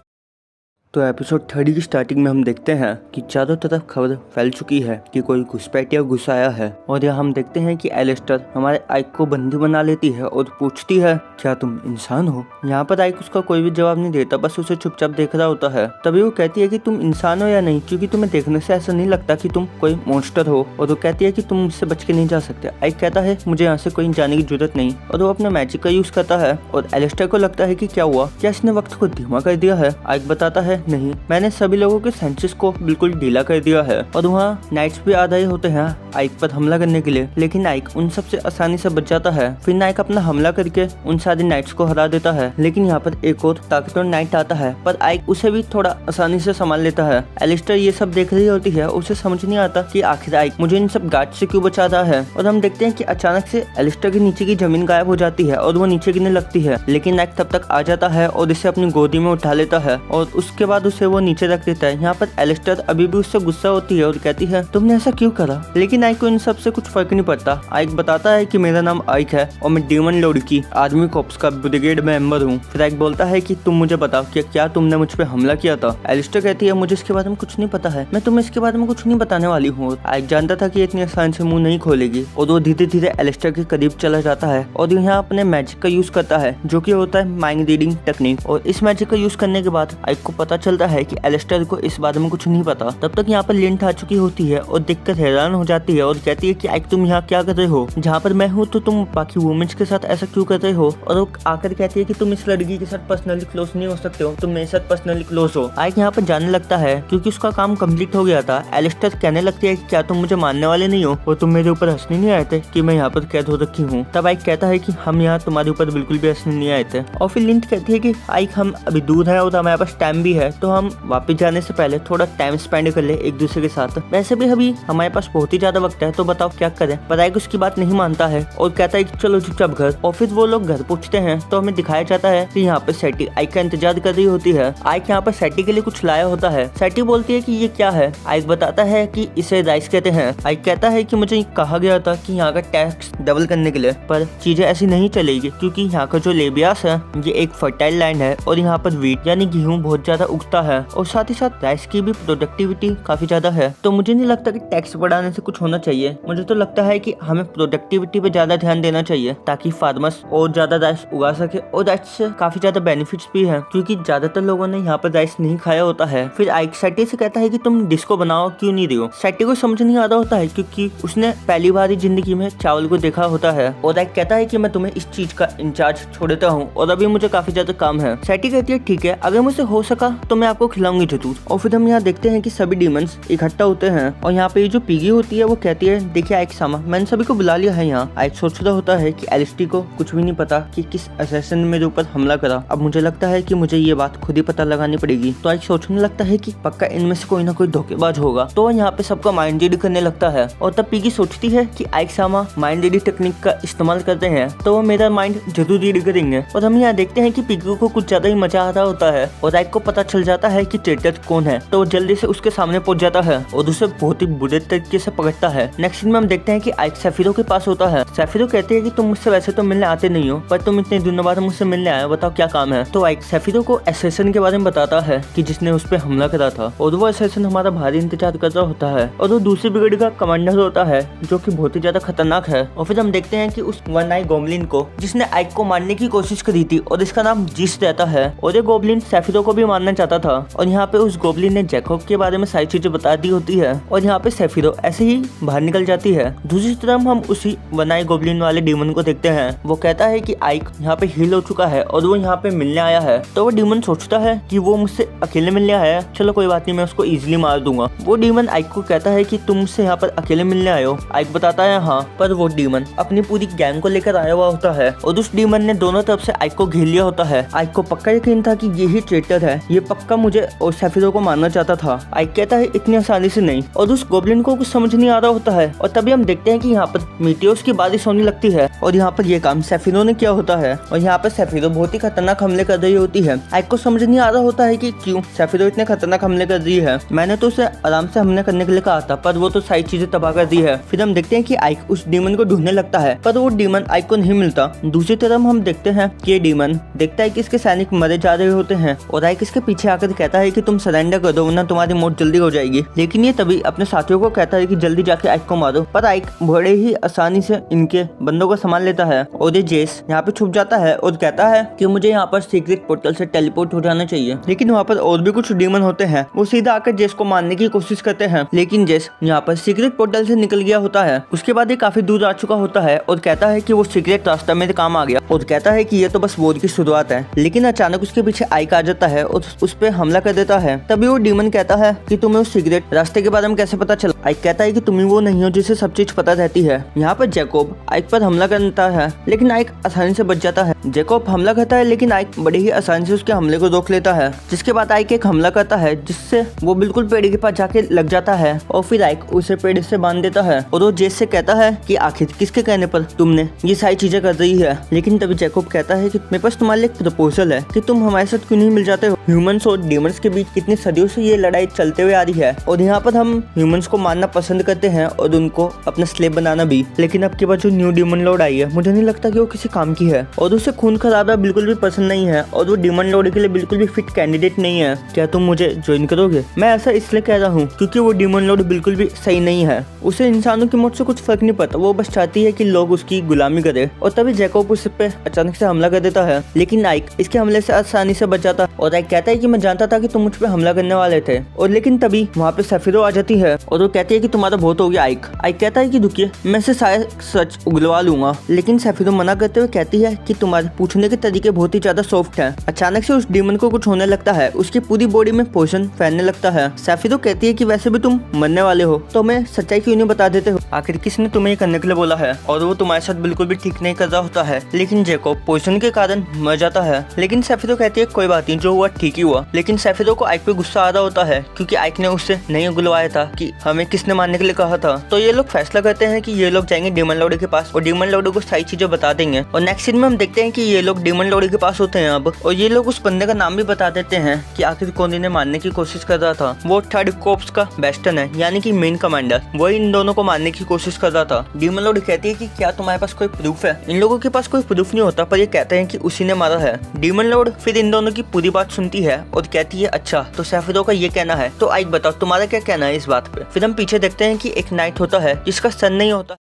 तो एपिसोड 30 की स्टार्टिंग में हम देखते हैं कि चारों तरफ खबर फैल चुकी है कि कोई घुसपैठिया घुस आया है और यहाँ हम देखते हैं कि एलिस्टर हमारे आइक को बंदी बना लेती है और पूछती है क्या तुम इंसान हो। यहाँ पर आइक उसका कोई भी जवाब नहीं देता, बस उसे चुपचाप देख रहा होता है। तभी वो कहती है कि तुम इंसान हो या नहीं, क्योंकि तुम्हें देखने से ऐसा नहीं लगता कि तुम कोई मॉन्स्टर हो। और वो कहती है कि तुम मुझसे बच के नहीं जा सकते। आइक कहता है मुझे यहाँ से कोई जाने की जरूरत नहीं और वो अपने मैजिक का यूज करता है और एलिस्टर को लगता है कि क्या हुआ, क्या इसने वक्त को धीमा कर दिया है। आइक बताता है नहीं, मैंने सभी लोगों के सेंसेस को बिल्कुल ढीला कर दिया है। और वहाँ नाइट्स भी आ रहे होते हैं आइक पर हमला करने के लिए, लेकिन आइक उन सबसे आसानी से बच जाता है। फिर नाइक अपना हमला करके उन सारे नाइट्स को हरा देता है, लेकिन यहाँ पर एक और ताकतवर नाइट आता है पर आइक उसे भी थोड़ा आसानी से संभाल लेता है। एलिस्टर ये सब देख रही होती है, उसे समझ नहीं आता कि आखिर आइक मुझे इन सब गार्ड से क्यों बचा रहा है। और हम देखते हैं कि अचानक से एलिस्टर के नीचे की जमीन गायब हो जाती है और वो नीचे गिरने लगती है, लेकिन आइक तब तक आ जाता है और इसे अपनी गोदी में उठा लेता है और उसके बाद उसे वो नीचे रख देता है। यहाँ पर एलिस्टर अभी भी उससे गुस्सा होती है और कहती है तुमने ऐसा क्यों करा, लेकिन आइक को इन सब से कुछ फर्क नहीं पड़ता। आइक बताता है कि मेरा नाम आइक है और मैं डीमन लॉर्ड की आर्मी कॉर्प्स का ब्रिगेड मेंबर हूँ। फिर आइक बोलता है कि तुम मुझे बताओ कि क्या तुमने मुझ पे हमला किया था। एलिस्टर कहती है मुझे इसके बारे में कुछ नहीं पता है, मैं तुम्हें इसके बारे में कुछ नहीं बताने वाली हूँ। आइक जानता था कि इतनी आसान से मुंह नहीं खोलेगी और वो धीरे धीरे एलिस्टर के करीब चला जाता है और यहाँ अपने मैजिक का यूज करता है जो कि होता है माइंड रीडिंग टेक्निक। और इस मैजिक का यूज करने के बाद आइक को पता चलता है कि एलिस्टर को इस बारे में कुछ नहीं पता। तब तक यहाँ पर लिंट आ चुकी होती है और देखकर हैरान हो जाती है और कहती है कि आइक तुम यहाँ क्या कर रहे हो, जहाँ पर मैं हूँ तो तुम बाकी वुमेन्स के साथ ऐसा क्यों कर रहे हो। और वो आकर कहती है कि तुम इस लड़की के साथ पर्सनली क्लोज नहीं हो सकते हो, तुम मेरे साथ पर्सनली क्लोज हो। आइक यहाँ पर जाने लगता है क्योंकि उसका काम कंप्लीट हो गया था। एलिस्टर कहने लगती है कि क्या तुम मुझे मानने वाले नहीं हो और तुम मेरे ऊपर हंसने नहीं आए थे कि मैं यहाँ पर कैद हो रखी हूँ। तब आइक कहता है कि हम यहाँ तुम्हारे ऊपर बिल्कुल भी हंसने नहीं आए थे। और फिर लिंट कहती है कि आइक हम अभी दूर है और हमारे पास टाइम भी है, तो हम वापस जाने से पहले थोड़ा टाइम स्पेंड कर ले एक दूसरे के साथ। वैसे भी अभी हमारे पास बहुत ही ज्यादा वक्त है, तो बताओ क्या करें। पर आइक उसकी बात नहीं मानता है और कहता है कि चलो चुपचाप घर। और फिर वो लोग घर पहुंचते हैं तो हमें दिखाया जाता है कि यहाँ पे सैटी आइक का इंतजार कर रही होती है। आइक यहाँ पर सैटी के लिए कुछ लाया होता है। सैटी बोलती है कि ये क्या है। आइक बताता है कि इसे राइस कहते हैं। आइक कहता है कि मुझे कहा गया था कि यहाँ का टैक्स डबल करने के लिए, पर चीजें ऐसी नहीं चलेगी क्योंकि यहाँ का जो लेबियास है ये एक फर्टाइल लैंड है और यहाँ पर वीट यानी गेहूँ बहुत ज्यादा उगता है और साथ ही साथ राइस की भी प्रोडक्टिविटी काफी ज्यादा है। तो मुझे नहीं लगता कि टैक्स बढ़ाने से कुछ होना चाहिए। मुझे तो लगता है कि हमें प्रोडक्टिविटी पे ज्यादा ध्यान देना चाहिए ताकि फार्मर्स और ज्यादा राइस उगा सके। और राइस से काफी ज्यादा बेनिफिट्स भी है क्योंकि ज्यादातर लोगों ने यहाँ पर राइस नहीं खाया होता है। फिर आइक सैटी से कहता है कि तुम डिस्को बनाओ क्यों नहीं रही हो। सैटी को समझ नहीं आ रहा होता है क्योंकि उसने पहली बार ही जिंदगी में चावल को देखा होता है। और आइक कहता है कि मैं तुम्हें इस चीज का इंचार्ज छोड़ देता हूँ और अभी मुझे काफी ज्यादा काम है। सैटी कहती है ठीक है, अगर मुझसे हो सका तो मैं आपको खिलाऊंगी जरूर। और फिर हम यहाँ देखते हैं कि सभी डीमंस इकट्ठा होते हैं और यहाँ पे जो पिगी होती है वो कहती है देखिए आइक सामा, मैंने सभी को बुला लिया है यहाँ। आइक सोच रहा होता है कि एलिस्टी को कुछ भी नहीं पता कि किस असैसिन ने मेरे ऊपर हमला करा। अब मुझे लगता है कि मुझे ये बात खुद ही पता लगानी पड़ेगी। तो आइक सोचने लगता है कि पक्का इनमें से कोई ना कोई धोखेबाज होगा। तो यहाँ पे सबका माइंड रीड करने लगता है और तब पिगी सोचती है कि आइक सामा माइंड रीडिंग टेक्निक का इस्तेमाल करते हैं तो वो मेरा माइंड जरूर रीड करेंगे। और हम यहाँ देखते हैं कि पिगी को कुछ ज्यादा ही मजा आ रहा होता है और आइक को पता चल जाता है कि ट्रेटर कौन है, तो वो जल्दी से उसके सामने पहुंच जाता है और उसे बहुत ही बुरे तरीके से पकड़ता है। नेक्स्ट सीन में हम देखते हैं कि आइक सैफिरो के पास होता है। सैफिरो कहती है कि तुम मुझसे वैसे तो मिलने आते नहीं हो, पर तुम इतने दिनों बाद मुझसे मिलने आए, बताओ क्या काम है। तो आइक सैफिरो को एसेसन के बारे में बताता है कि जिसने उस पर हमला करा था, और वो एसेसन हमारा भारी इंतजार कर रहा होता है और वो दूसरी ब्रिगेड का कमांडर होता है जो कि बहुत ही ज्यादा खतरनाक है। और फिर हम देखते हैं कि उस वन आई गोब्लिन को जिसने आइक को मारने की कोशिश करी थी और इसका नाम जीस रहता है, और ये गोब्लिन सैफिरो को भी मारना चाहता था। और यहाँ पे उस गोब्लिन ने जैकोब के बारे में सारी चीजें बता दी होती है और यहाँ पे सैफिरो ऐसे ही बाहर निकल जाती है। दूसरी तरफ हम उसी वन आई गोब्लिन वाले डीमन को देखते हैं। वो कहता है कि आइक यहाँ पे हील हो चुका है और वो यहाँ पे मिलने आया है। तो वो डीमन सोचता है कि वो मुझसे अकेले मिलने आया है, चलो कोई बात नहीं, मैं उसको इजीली मार दूंगा। वो डीमन आइक को कहता है कि तुम मुझसे यहाँ पर अकेले मिलने आए हो। आइक बताता है हाँ, पर वो डीमन अपनी पूरी गैंग को लेकर आया हुआ होता है और उस डीमन ने दोनों तरफ से आइक को घेर लिया होता है। आइक को पक्का यकीन था कि यही ट्रेटर है, ये पक्का मुझे और सैफिरो को मारना चाहता था। आइक कहता है इतनी आसानी से नहीं, और उस गोब्लिन को कुछ समझ नहीं आ रहा होता है। और तभी हम देखते हैं कि यहाँ पर मीटियोर्स की बारिश होने लगती है और यहाँ पर ये काम सैफिरो ने किया होता है। और यहाँ पर सैफिरो बहुत ही खतरनाक हमले कर रही होती है। आइक को समझ नहीं आ रहा होता है कि क्यों सैफिरो इतने खतरनाक हमले कर रही है। मैंने तो उसे आराम से हमले करने के लिए कहा था, पर वो तो सारी चीजें तबाह कर दी है। फिर हम देखते हैं कि आइक उस डीमन को ढूंढने लगता है, पर वो डीमन आइक को नहीं मिलता। दूसरी तरफ हम देखते हैं कि ये डीमन देखता है कि इसके सैनिक मरे जा रहे होते हैं और आइक इसके पीछे आकर कहता है कि तुम सरेंडर कर दो वरना तुम्हारी मौत जल्दी हो जाएगी। लेकिन ये तभी अपने साथियों को कहता है कि जल्दी जाके आइक को मारो, पर आइक बड़े ही आसानी से इनके बंदों को संभाल लेता है। और ये जेस यहाँ पे छुप जाता है और कहता है कि मुझे यहाँ पर सीक्रेट पोर्टल से टेलीपोर्ट हो जाना चाहिए। लेकिन वहाँ पर और भी कुछ डीमन होते हैं, वो सीधा आकर जेस को मारने की कोशिश करते हैं, लेकिन जेस यहाँ पर सीक्रेट पोर्टल से निकल गया होता है। उसके बाद ये काफी दूर आ चुका होता है और कहता है कि वो सीक्रेट रास्ता मेरे काम आ गया, और कहता है कि ये तो बस वॉर की शुरुआत है। लेकिन अचानक उसके पीछे आइक आ जाता है और उस पे हमला कर देता है। तभी वो डीमन कहता है कि तुम्हें उस सीक्रेट रास्ते के बारे में कैसे पता चला। आइक कहता है कि तुम ही वो नहीं हो जिसे सब चीज पता रहती है। यहाँ पर जैकोब आइक पर हमला करता है, लेकिन आइक आसानी से बच जाता है। जैकोब हमला करता है, लेकिन आइक बड़े ही आसानी से उसके हमले को रोक लेता है। जिसके बाद आइक एक हमला करता है जिससे वो बिल्कुल पेड़ के पास जाके लग जाता है और फिर आइक उसे पेड़ से बांध देता है। और वो जेस से कहता है कि आखिर किसके कहने पर तुमने ये सारी चीजें कर रही है। लेकिन तभी जैकोब कहता है कि मेरे पास तुम्हारे लिए एक प्रपोजल है कि तुम हमारे साथ क्यों नहीं मिल जाते हो। ह्यूमंस और डीमंस के बीच कितनी सदियों से ये लड़ाई चलते हुए आ रही है और यहाँ पर हम ह्यूमंस को मारना पसंद करते हैं और उनको अपना स्लेव बनाना भी। लेकिन अब के बाद जो न्यू डीमन लॉर्ड आई है, मुझे नहीं लगता कि वो किसी काम की है और उसे खून खराबा बिल्कुल भी पसंद नहीं है और वो डीमन लॉर्ड के लिए बिल्कुल भी फिट कैंडिडेट नहीं है। क्या तुम मुझे ज्वाइन करोगे? मैं ऐसा इसलिए कह रहा हूँ क्योंकि वो डीमन लॉर्ड बिल्कुल भी सही नहीं है। उसे इंसानों की मौत से कुछ फर्क नहीं पड़ता, वो बस चाहती है कि लोग उसकी गुलामी करे। और तभी जैकोब उस पे अचानक से हमला कर देता है, लेकिन आइक इसके हमले से आसानी से बच जाता और आइक कहता है कि मैं जानता था कि तुम मुझ पे हमला करने वाले थे। और लेकिन तभी वहाँ पे सैफिरो आ जाती है और वो कहती है कि तुम्हारा बहुत हो गया आइक। आइक कहता है कि रुकिए, मैं से शायद सच उगलवा लूंगा, लेकिन सैफिरो मना करते हुए कहती है कि तुम्हारे पूछने के तरीके बहुत ही ज्यादा सॉफ्ट हैं। अचानक से उस डीमन को कुछ होने लगता है, उसकी पूरी बॉडी में पोषण फैलने लगता है। सैफिरो कहती है कि वैसे भी तुम मरने वाले हो, तो हमें सच्चाई क्यों नहीं बता देते हो? आखिर किसने तुम्हें ये करने के लिए बोला है? और वो तुम्हारे साथ बिल्कुल भी ठीक नहीं कर रहा होता है, लेकिन जैकोब पोषण के कारण मर जाता है। लेकिन सैफिरो कहती है कोई बात नहीं, जो हुआ ठीक ही हुआ। लेकिन सैफिरो को आइक पे गुस्सा आ रहा होता है क्योंकि आइक ने उससे नहीं उगलवाया था कि हमें किसने मारने के लिए कहा था। तो ये लोग फैसला करते हैं कि ये लोग जाएंगे डीमन लॉर्ड के पास और डीमन लॉर्ड को सारी चीजें बता देंगे। और नेक्स्ट सीन में हम देखते हैं कि ये लोग डीमन लॉर्ड के पास होते हैं अब, और ये लोग उस बंदे का नाम भी बता देते हैं कि आखिर कौन इन्हें मारने की कोशिश कर रहा था। वो थर्ड कोर्प्स का बेस्टन है, यानी कि मेन कमांडर, वही इन दोनों को मारने की कोशिश कर रहा था। डीमन लॉर्ड कहती है कि क्या तुम्हारे पास कोई प्रूफ है? इन लोगों के पास कोई प्रूफ नहीं होता, पर ये कहते हैं कि उसी ने मारा है। डीमन लॉर्ड फिर इन दोनों की पूरी बात सुनती है और कहती है अच्छा तो सैफिरो का ये कहना है, तो आइक बताओ तुम्हारा क्या कहना है इस बात पे। फिर हम पीछे देखते हैं कि एक नाइट होता है जिसका सन नहीं होता।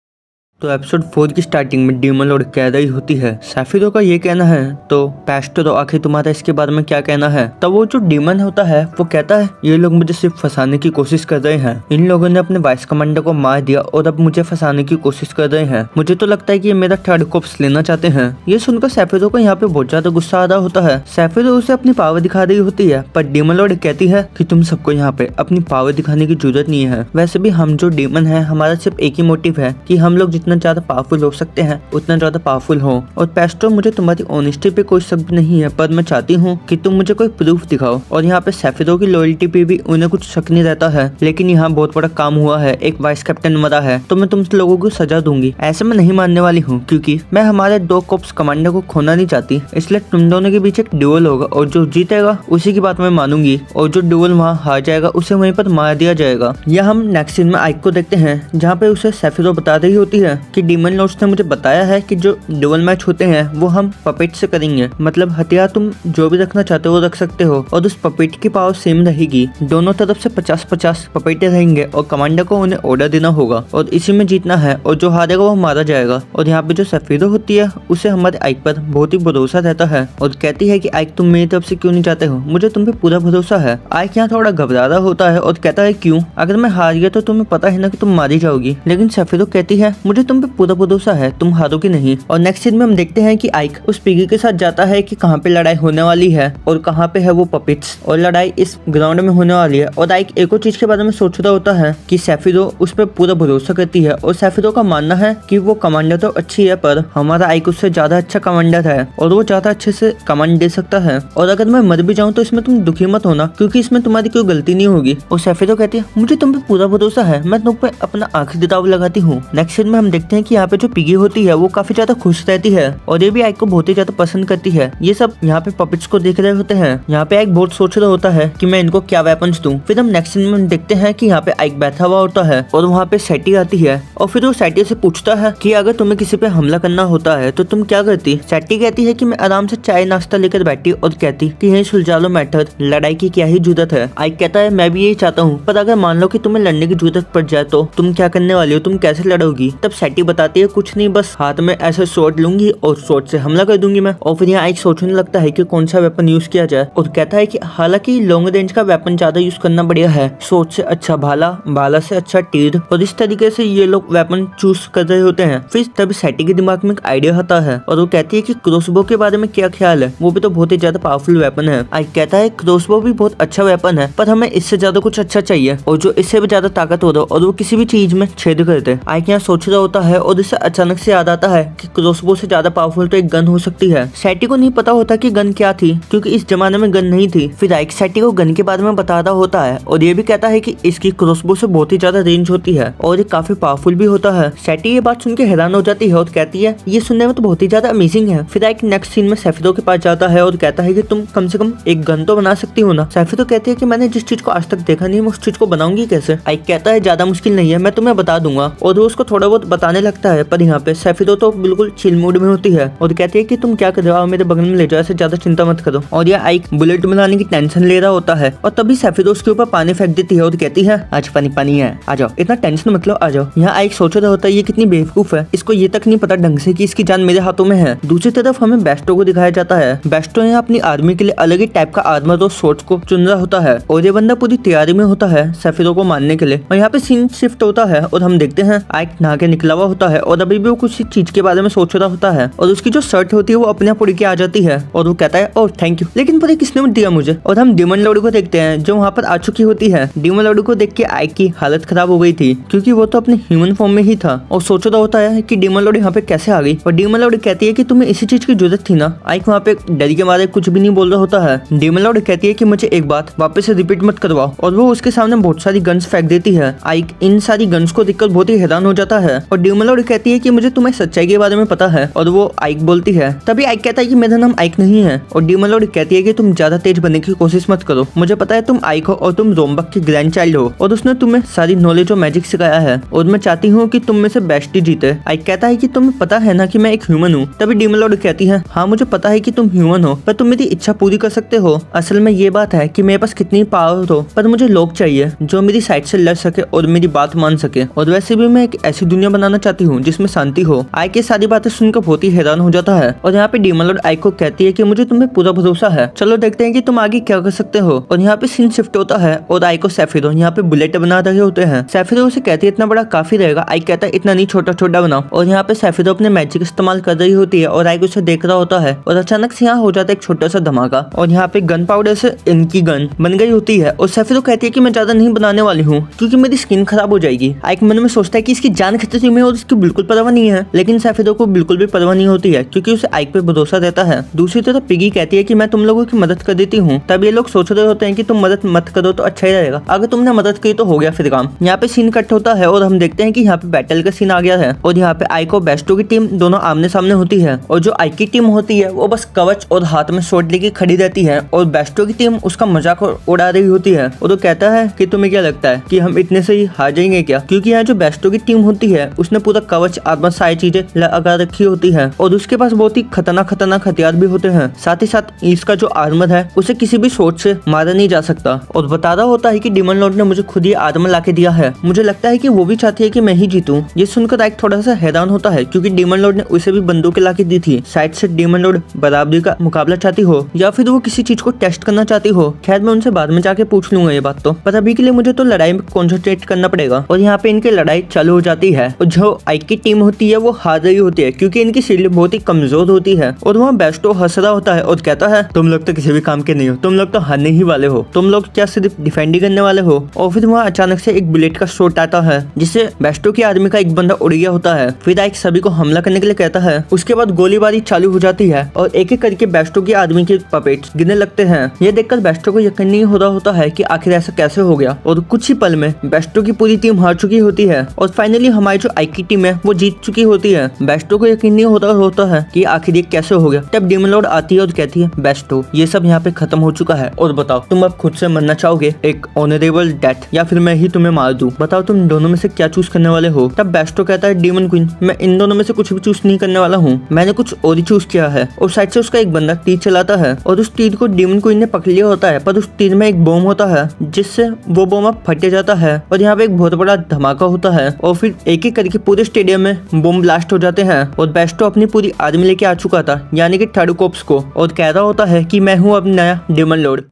तो एपिसोड 4 की स्टार्टिंग में डीमन लॉर्ड कह रही होती है सैफिरो का ये कहना है, तो पैस्टरो आखिर तुम्हारा इसके बारे में क्या कहना है? तब वो जो डीमन होता है वो कहता है ये लोग मुझे सिर्फ फंसाने की कोशिश कर रहे हैं, इन लोगों ने अपने वाइस कमांडर को मार दिया और अब मुझे फंसाने की कोशिश कर रहे हैं। मुझे तो लगता है कि ये मेरा थर्ड कोर्प्स लेना चाहते हैं। ये सुनकर सैफिरो को यहाँ पे बहुत ज्यादा गुस्सा आ रहा होता है। सैफिरो उसे अपनी पावर दिखा रही होती है, पर डीमन लॉर्ड कहती है कि तुम सबको यहाँ पे अपनी पावर दिखाने की जरूरत नहीं है। वैसे भी हम जो डीमन है हमारा सिर्फ एक ही मोटिव है कि हम लोग जितना ज्यादा पावरफुल हो सकते हैं उतना ज्यादा पावरफुल हो। और पेस्ट्रो, मुझे तुम्हारी ऑनेस्टी पे कोई शक नहीं है, पर मैं चाहती हूँ कि तुम मुझे कोई प्रूफ दिखाओ। और यहाँ पे सेफिरो की लॉयल्टी पे भी उन्हें कुछ शक नहीं रहता है, लेकिन यहाँ बहुत बड़ा काम हुआ है, एक वाइस कैप्टन मरा है, तो मैं तुम लोगों को सजा दूंगी। ऐसे मैं नहीं मानने वाली हूँ, क्योंकि मैं हमारे 2 कॉर्प्स कमांडर को खोना नहीं चाहती। इसलिए तुम दोनों के बीच एक ड्यूल होगा और जो जीतेगा उसी की बात मैं मानूंगी, और जो ड्यूल वहाँ हार जाएगा उसे वहीं पर मार दिया जाएगा। यह हम नेक्स्ट सीन में आइक को देखते हैं, जहाँ पे उसे सेफिरो बता रही होती है कि डीमन लॉर्ड्स ने मुझे बताया है कि जो ड्यूल मैच होते हैं वो हम पपेट से करेंगे, मतलब हथियार तुम जो भी रखना चाहते हो रख सकते हो, और उस पपेट की पावर सेम रहेगी। दोनों तरफ से 50-50 पपेटे रहेंगे और कमांडर को उन्हें ऑर्डर देना होगा और इसी में जीतना है, और जो हारेगा वो मारा जाएगा। और यहाँ पे जो सेफिरो होती है उसे हमारे आइक पर बहुत ही भरोसा रहता है और कहती है कि आइक तुम मेरी तरफ से क्यों नहीं चाहते हो, मुझे तुम पे पूरा भरोसा है। आइक यहाँ थोड़ा घबरा रहा होता है और कहता है क्यों, अगर मैं हार गया तो तुम्हें पता है ना कि तुम मारी जाओगी। लेकिन सेफिरो कहती है मुझे तुम पे पूरा भरोसा है, तुम हारोगी नहीं। और नेक्स्ट सीन में हम देखते हैं कि आइक उस पिगी के साथ जाता है कि कहाँ पे लड़ाई होने वाली है और कहाँ पे है वो पपेट्स, और लड़ाई इस ग्राउंड में होने वाली है। और आइक एक और चीज के बारे में सोच रहा होता है कि सेफिरो उस पर पूरा भरोसा करती है, और सेफिरो का मानना है कि वो कमांडर तो अच्छी है, पर हमारा आइक उससे ज्यादा अच्छा कमांडर है और वो ज्यादा अच्छे से कमांड दे सकता है। और अगर मैं मर भी जाऊँ तो इसमें तुम दुखी मत होना, क्योंकि इसमें तुम्हारी कोई गलती नहीं होगी। और सेफिरो कहती है मुझे तुम पे पूरा भरोसा है, मैं तुम पे अपना आखिरी दाव लगाती हूँ। नेक्स्ट सीन में हम देखते हैं कि यहाँ पे जो पिगी होती है वो काफी ज्यादा खुश रहती है और ये भी आइक को बहुत ही ज्यादा पसंद करती है। ये सब यहाँ पे पपेट्स को देख रहे होते हैं। यहाँ पे आइक बहुत सोच रहा होता है कि मैं इनको क्या वेपन्स दूं। फिर हम नेक्स्ट सीन में देखते हैं कि यहाँ पे आइक बैठा हुआ होता है और वहाँ पे सैटी आती है और फिर वो सैटी से पूछता है कि अगर तुम्हें किसी पे हमला करना होता है तो तुम क्या करती। सैटी कहती है कि मैं आराम से चाय नाश्ता लेकर बैठी और कहती कि यही सुलझा लो मैटर, लड़ाई की क्या ही जरूरत है। आइक कहता है मैं भी यही चाहता हूँ, पर अगर मान लो कि तुम्हें लड़ने की जरूरत पड़ जाए तो तुम क्या करने वाली हो, तुम कैसे लड़ोगी। तब सैटी बताती है कुछ नहीं, बस हाथ में ऐसे शॉट लूंगी और शॉट से हमला कर दूंगी मैं। और फिर यहाँ आइक सोचने लगता है कि कौन सा वेपन यूज किया जाए और कहता है कि हालांकि लॉन्ग रेंज का वेपन ज्यादा यूज करना बढ़िया है, शॉट से अच्छा भाला, भाला से अच्छा तीर, और इस तरीके से ये लोग वेपन चूज कर रहे होते हैं। फिर तभी सैटी के दिमाग में एक आइडिया आता है और वो कहती है कि क्रॉसबो के बारे में क्या ख्याल है, वो भी तो बहुत ही ज्यादा पावरफुल वेपन है। आइक कहता है क्रॉसबो भी बहुत अच्छा वेपन है, पर हमें इससे ज्यादा कुछ अच्छा चाहिए और जो इससे भी ज्यादा ताकत हो और वो किसी भी चीज में छेद कर दे। आइक यहाँ सोच रहा होता है और इससे अचानक से याद आता है कि क्रॉसबो से ज्यादा पावरफुल तो एक गन हो सकती है। सैटी को नहीं पता होता कि गन क्या थी, क्योंकि इस जमाने में गन नहीं थी। फिर आइक सैटी को गन के बारे में बता रहा होता है और ये भी कहता है कि इसकी क्रॉसबो से बहुत ही ज्यादा रेंज होती है और ये काफी पावरफुल भी होता है। सैटी ये बात सुन के हैरान हो जाती है और कहती है ये सुनने में तो बहुत ही ज्यादा अमेजिंग है। फिर आइक नेक्स्ट सीन में सेफिरो के पास जाता है और कहता है कि तुम कम से कम एक गन तो बना सकती हो ना। सेफिरो कहती है कि मैंने जिस चीज को आज तक देखा नहीं मैं उस चीज को बनाऊंगी कैसे। आइक कहता है ज्यादा मुश्किल नहीं है, मैं तुम्हें बता दूंगा। और वो उसको थोड़ा बहुत बताने लगता है, पर यहाँ पे सेफिरो तो बिल्कुल चिल मूड में होती है और कहती है कि तुम क्या कर रहे हो, मेरे बगल में ले जाओ, ऐसे ज्यादा चिंता मत करो। और यह आइक बुलेट बनाने की टेंशन ले रहा होता है और तभी सेफिरो उसके ऊपर पानी फेंक देती है और कहती है आज पानी पानी है, आ जाओ, इतना टेंशन मत लो, आ जाओ। यहाँ आइक सोच रहा होता है ये कितनी बेवकूफ है, इसको ये तक नहीं पता ढंग से कि इसकी जान मेरे हाथों में है। दूसरी तरफ हमें बेस्टो को दिखाया जाता है। बेस्टो यहाँ अपनी आर्मी के लिए अलग ही टाइप का आर्मर और शॉर्ट्स को चुन रहा होता है और ये बंदा पूरी तैयारी में होता है सेफिरो को मारने के लिए। और यहाँ पे सीन शिफ्ट होता है और हम देखते हैं आइक नहा के निकला हुआ होता है और अभी भी वो कुछ चीज के बारे में सोच रहा होता है और उसकी जो शर्ट होती है वो अपने आप उड़ के आ जाती है और वो कहता है ओह थैंक यू, लेकिन पता किसने दिया मुझे। और हम डीमन लॉर्ड को देखते हैं जो वहाँ पर आ चुकी होती है। डीमन लॉर्ड को देख के आइक की हालत खराब हो गई थी, क्योंकि वो तो अपने ह्यूमन फॉर्म में ही था और सोच रहा होता है कि डीमन लॉर्ड यहाँ पे कैसे आ गई। और डीमन लॉर्ड कहती है कि तुम्हें इसी चीज की जरूरत थी ना। आइक वहाँ पे डर के मारे कुछ भी नहीं बोल रहा होता है। डीमन लॉर्ड कहती है कि मुझे एक बात वापस से रिपीट मत करवाओ और वो उसके सामने बहुत सारी गन्स फेंक देती है। आइक इन सारी गन्स को देखकर बहुत ही हैरान हो जाता है और डीमन लॉर्ड कहती है कि मुझे तुम्हें सच्चाई के बारे में पता है और वो आइक बोलती है। तभी आइक कहता है कि मेरा नाम आइक नहीं है और डीमन लॉर्ड कहती है कि तुम ज्यादा तेज बनने की कोशिश मत करो, मुझे पता है तुम आइक हो और तुम रोम्बक की ग्रैंड चाइल्ड हो और उसने तुम्हें सारी नॉलेज और मैजिक सिखाया है और मैं चाहती हूँ कि तुम में से बेस्ट ही जीते। आइक कहता है कि तुम्हें पता है ना कि मैं एक ह्यूमन हूँ। तभी डीमन लॉर्ड कहती है हाँ मुझे पता है कि तुम ह्यूमन हो, पर तुम मेरी इच्छा पूरी कर सकते हो। असल में ये बात है कि मेरे पास कितनी पावर हो, पर मुझे लोग चाहिए जो मेरी साइड से लड़ सके और मेरी बात मान सके। और वैसे भी मैं एक ऐसी दुनिया बनाना चाहती हूँ जिसमें शांति हो। आइक ये सारी बातें सुनकर बहुत ही हैरान हो जाता है और यहाँ पे डीमन लॉर्ड आइक को कहती है कि मुझे तुम्हें पूरा भरोसा है, चलो देखते हैं कि तुम आगे क्या कर सकते हो। और यहाँ पे सीन शिफ्ट होता है और आइक को सेफिरो यहाँ पे बुलेट बना रहे होते हैं। सेफिरो उसे कहती है इतना बड़ा काफी रहेगा। आइक कहता है इतना नहीं, छोटा छोटा बनाओ। और यहाँ पे सेफिरो अपने मैजिक इस्तेमाल कर रही होती है और आइक उसे देख रहा होता है और अचानक से यहाँ हो जाता है एक छोटा सा धमाका और यहाँ पे गन पाउडर से इनकी गन बन गई होती है। और सेफिरो कहती है कि मैं ज्यादा नहीं बनाने वाली हूँ क्योंकि मेरी स्किन खराब हो जाएगी। आइक मन में सोचता है कि इसकी जान खतरे तुम्हें और उसकी बिल्कुल परवाह नहीं है, लेकिन सैफिरो को बिल्कुल भी परवाह नहीं होती है क्योंकि उसे आइक पे भरोसा रहता है। दूसरी तरफ पिगी कहती है कि मैं तुम लोगों की मदद कर देती हूँ। तब ये लोग सोच रहे होते हैं कि तुम मदद मत करो तो अच्छा ही रहेगा, अगर तुमने मदद की तो हो गया फिर काम। यहाँ पे सीन कट होता है और हम देखते हैं कि यहाँ पे बैटल का सीन आ गया है और यहाँ पे आइक और बेस्टो की टीम दोनों आमने सामने होती है और जो आइक की टीम होती है वो बस कवच और हाथ में स्वॉर्ड लेके खड़ी रहती है और बेस्टो की टीम उसका मजाक उड़ा रही होती है और वो कहता है कि तुम्हें क्या लगता है कि हम इतने से ही हार जाएंगे क्या, क्योंकि यहाँ जो बेस्टो की टीम होती है उसने पूरा कवच आत्मा सारी चीजें लगा रखी होती है और उसके पास बहुत ही खतरनाक हथियार भी होते हैं। साथ ही साथ इसका जो आर्मर है उसे किसी भी शॉट से मारा नहीं जा सकता और बता रहा होता है कि डीमन लॉर्ड ने मुझे खुद ही आर्मर लाके दिया है। मुझे लगता है कि वो भी चाहती है कि मैं ही जीतूं। ये सुनकर आइक थोड़ा सा हैरान होता है क्योंकि डीमन लॉर्ड ने उसे भी बंदूकें लाके दी थी। शायद से डीमन लॉर्ड बराबरी का मुकाबला चाहती हो या फिर वो किसी चीज को टेस्ट करना चाहती हो। खैर मैं उनसे बाद में जाके पूछ लूंगा ये बात तो, पर अभी के लिए मुझे तो लड़ाई में कॉन्सेंट्रेट करना पड़ेगा। और यहाँ पे इनकी लड़ाई चालू हो जाती है और जो आइक की टीम होती है वो हार रही होती है क्योंकि इनकी शील्ड बहुत ही कमजोर होती है। और वहाँ बेस्टो हंस रहा होता है और कहता है तुम लोग तो किसी भी काम के नहीं हो, तुम लोग तो हारने ही वाले हो, तुम लोग क्या सिर्फ डिफेंड ही करने वाले हो। और फिर वहाँ अचानक से एक बुलेट का शॉट आता है जिससे बेस्टो की आर्मी का एक बंदा उड़ गया होता है। फिर आइक सभी को हमला करने के लिए कहता है। उसके बाद गोलीबारी चालू हो जाती है और एक एक करके बेस्टो की आर्मी के पपेट्स गिरने लगते हैं। ये देखकर बेस्टो को यकीन नहीं हो रहा होता है कि आखिर ऐसा कैसे हो गया और कुछ ही पल में बेस्टो की पूरी टीम हार चुकी होती है और फाइनली हमारी जो आइक की टीम है वो जीत चुकी होती है। बेस्टो को यकीन नहीं होता है कि आखिर ये कैसे हो गया। तब डीमन लॉर्ड आती है और कहती है बेस्टो ये सब यहाँ पे खत्म हो चुका है और बताओ तुम अब खुद से मरना चाहोगे एक ऑनरेबल डेथ या फिर मैं ही तुम्हें मार दूं, बताओ तुम दोनों में से क्या चूज करने वाले हो। तब बेस्टो कहता है डीमन क्वीन मैं इन दोनों में से कुछ भी चूज नहीं करने वाला हूँ, मैंने कुछ और ही चूज किया है। और साइड से उसका एक बंदा तीर चलाता है और उस तीर को डीमन क्वीन ने पकड़ लिया होता है, पर उस तीर में एक बम होता है जिससे वो बम अब फट जाता है और यहाँ पे एक बहुत बड़ा धमाका होता है और फिर एक एक करके पूरे स्टेडियम में बम ब्लास्ट हो जाते हैं और बेस्टो अपनी पूरी आर्मी लेके आ चुका था यानी कि थर्ड कोप्स को और कह रहा होता है कि मैं हूँ अब नया डीमन लॉर्ड।